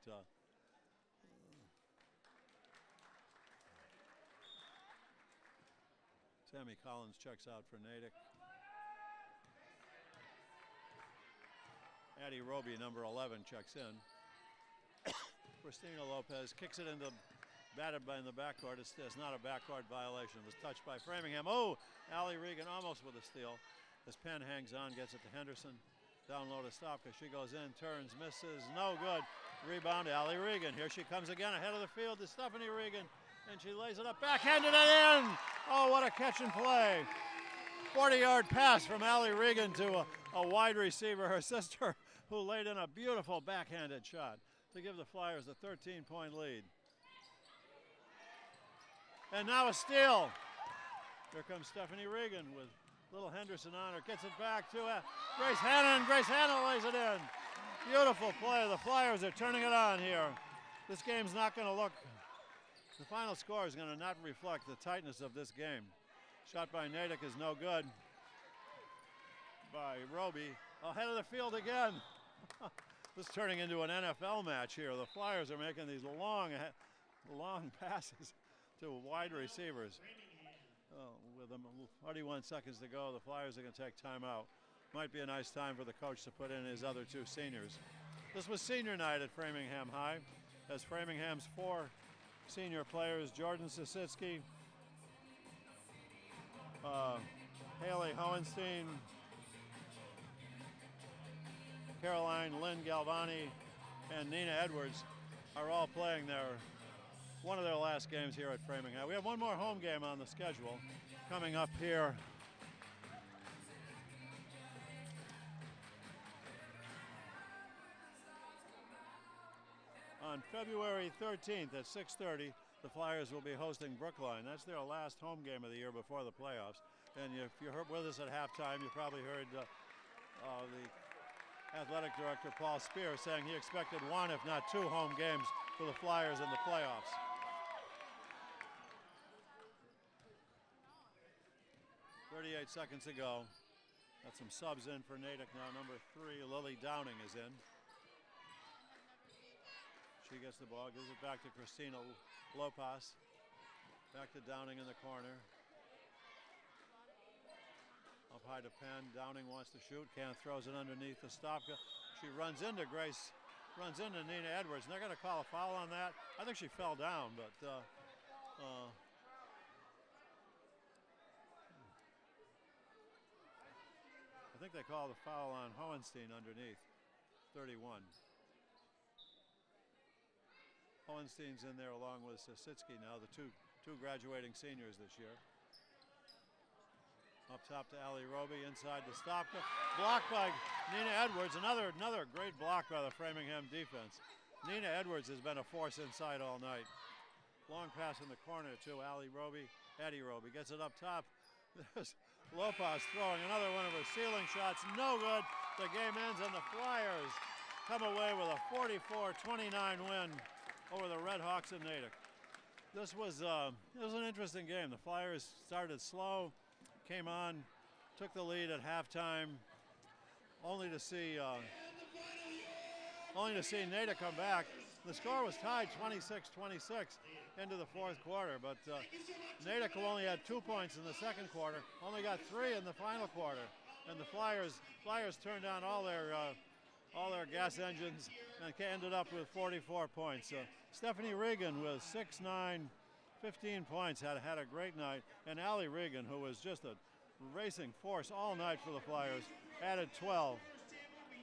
Sammy Collins checks out for Natick. Addie Roby, number 11, checks in. Christina Lopez kicks it into batted by in the backcourt. It's not a backcourt violation. It was touched by Framingham. Oh, Allie Regan almost with a steal. As Penn hangs on, gets it to Henderson. Down low to Stopka. She goes in, turns, misses, no good. Rebound, Allie Regan. Here she comes again ahead of the field to Stephanie Regan. And she lays it up, backhanded it in. Oh, what a catch and play. 40-yard pass from Allie Regan to a wide receiver, her sister, who laid in a beautiful backhanded shot to give the Flyers a 13-point lead. And now a steal. Here comes Stephanie Regan with little Henderson on her. Gets it back to Grace Hanna, and Grace Hanna lays it in. Beautiful play. The Flyers are turning it on here. This game's not going to look, the final score is going to not reflect the tightness of this game. Shot by Natick is no good. By Roby. Ahead of the field again. This is turning into an NFL match here. The Flyers are making these long passes to wide receivers. With 41 seconds to go, the Flyers are going to take timeout. Might be a nice time for the coach to put in his other two seniors. This was senior night at Framingham High, as Framingham's 4 senior players, Jordan Sisitsky, Haley Hohenstein, Caroline Lynn Galvani, and Nina Edwards, are all playing one of their last games here at Framingham. We have one more home game on the schedule coming up here. On February 13th at 6:30, the Flyers will be hosting Brookline. That's their last home game of the year before the playoffs. And if you heard with us at halftime, you probably heard the athletic director, Paul Spear, saying he expected 1, if not 2, home games for the Flyers in the playoffs. .38 seconds to go. Got some subs in for Natick now. Number 3, Lily Downing, is in. She gets the ball, gives it back to Christina Lopez. Back to Downing in the corner. Up high to Penn. Downing wants to shoot. Can't, throws it underneath the Stopka. She runs into Nina Edwards, and they're going to call a foul on that. I think she fell down, but I think they called a foul on Hohenstein underneath, 31. Hohenstein's in there along with Sisitsky now, the two graduating seniors this year. Up top to Allie Roby, inside to Stopka. Blocked by Nina Edwards. Another great block by the Framingham defense. Nina Edwards has been a force inside all night. Long pass in the corner to Addie Roby gets it up top. There's Lopez throwing another one of her ceiling shots. No good. The game ends and the Flyers come away with a 44-29 win over the Red Hawks in Natick. This was an interesting game. The Flyers started slow, came on, took the lead at halftime, only to see Natick come back. The score was tied 26-26 into the fourth quarter, but Natick, who only had 2 points in the second quarter, only got 3 in the final quarter, and the Flyers turned on all their gas engines and ended up with 44 points. Stephanie Regan with 6-9, 15 points, had a great night, and Allie Regan, who was just a racing force all night for the Flyers, added 12.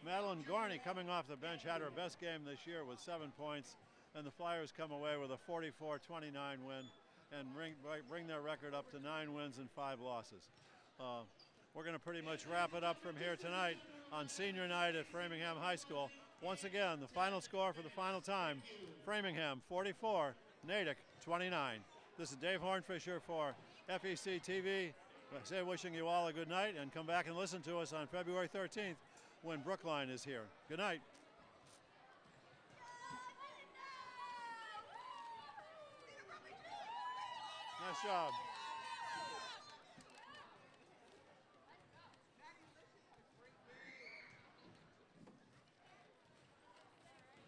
Madeline Gorney, coming off the bench, had her best game this year with 7 points, and the Flyers come away with a 44-29 win and bring their record up to 9 wins and 5 losses. We're going to pretty much wrap it up from here tonight on senior night at Framingham High School. Once again, the final score for the final time, Framingham 44, Natick 29. This is Dave Hornfisher for FEC TV. I say wishing you all a good night, and come back and listen to us on February 13th when Brookline is here. Good night. Nice job.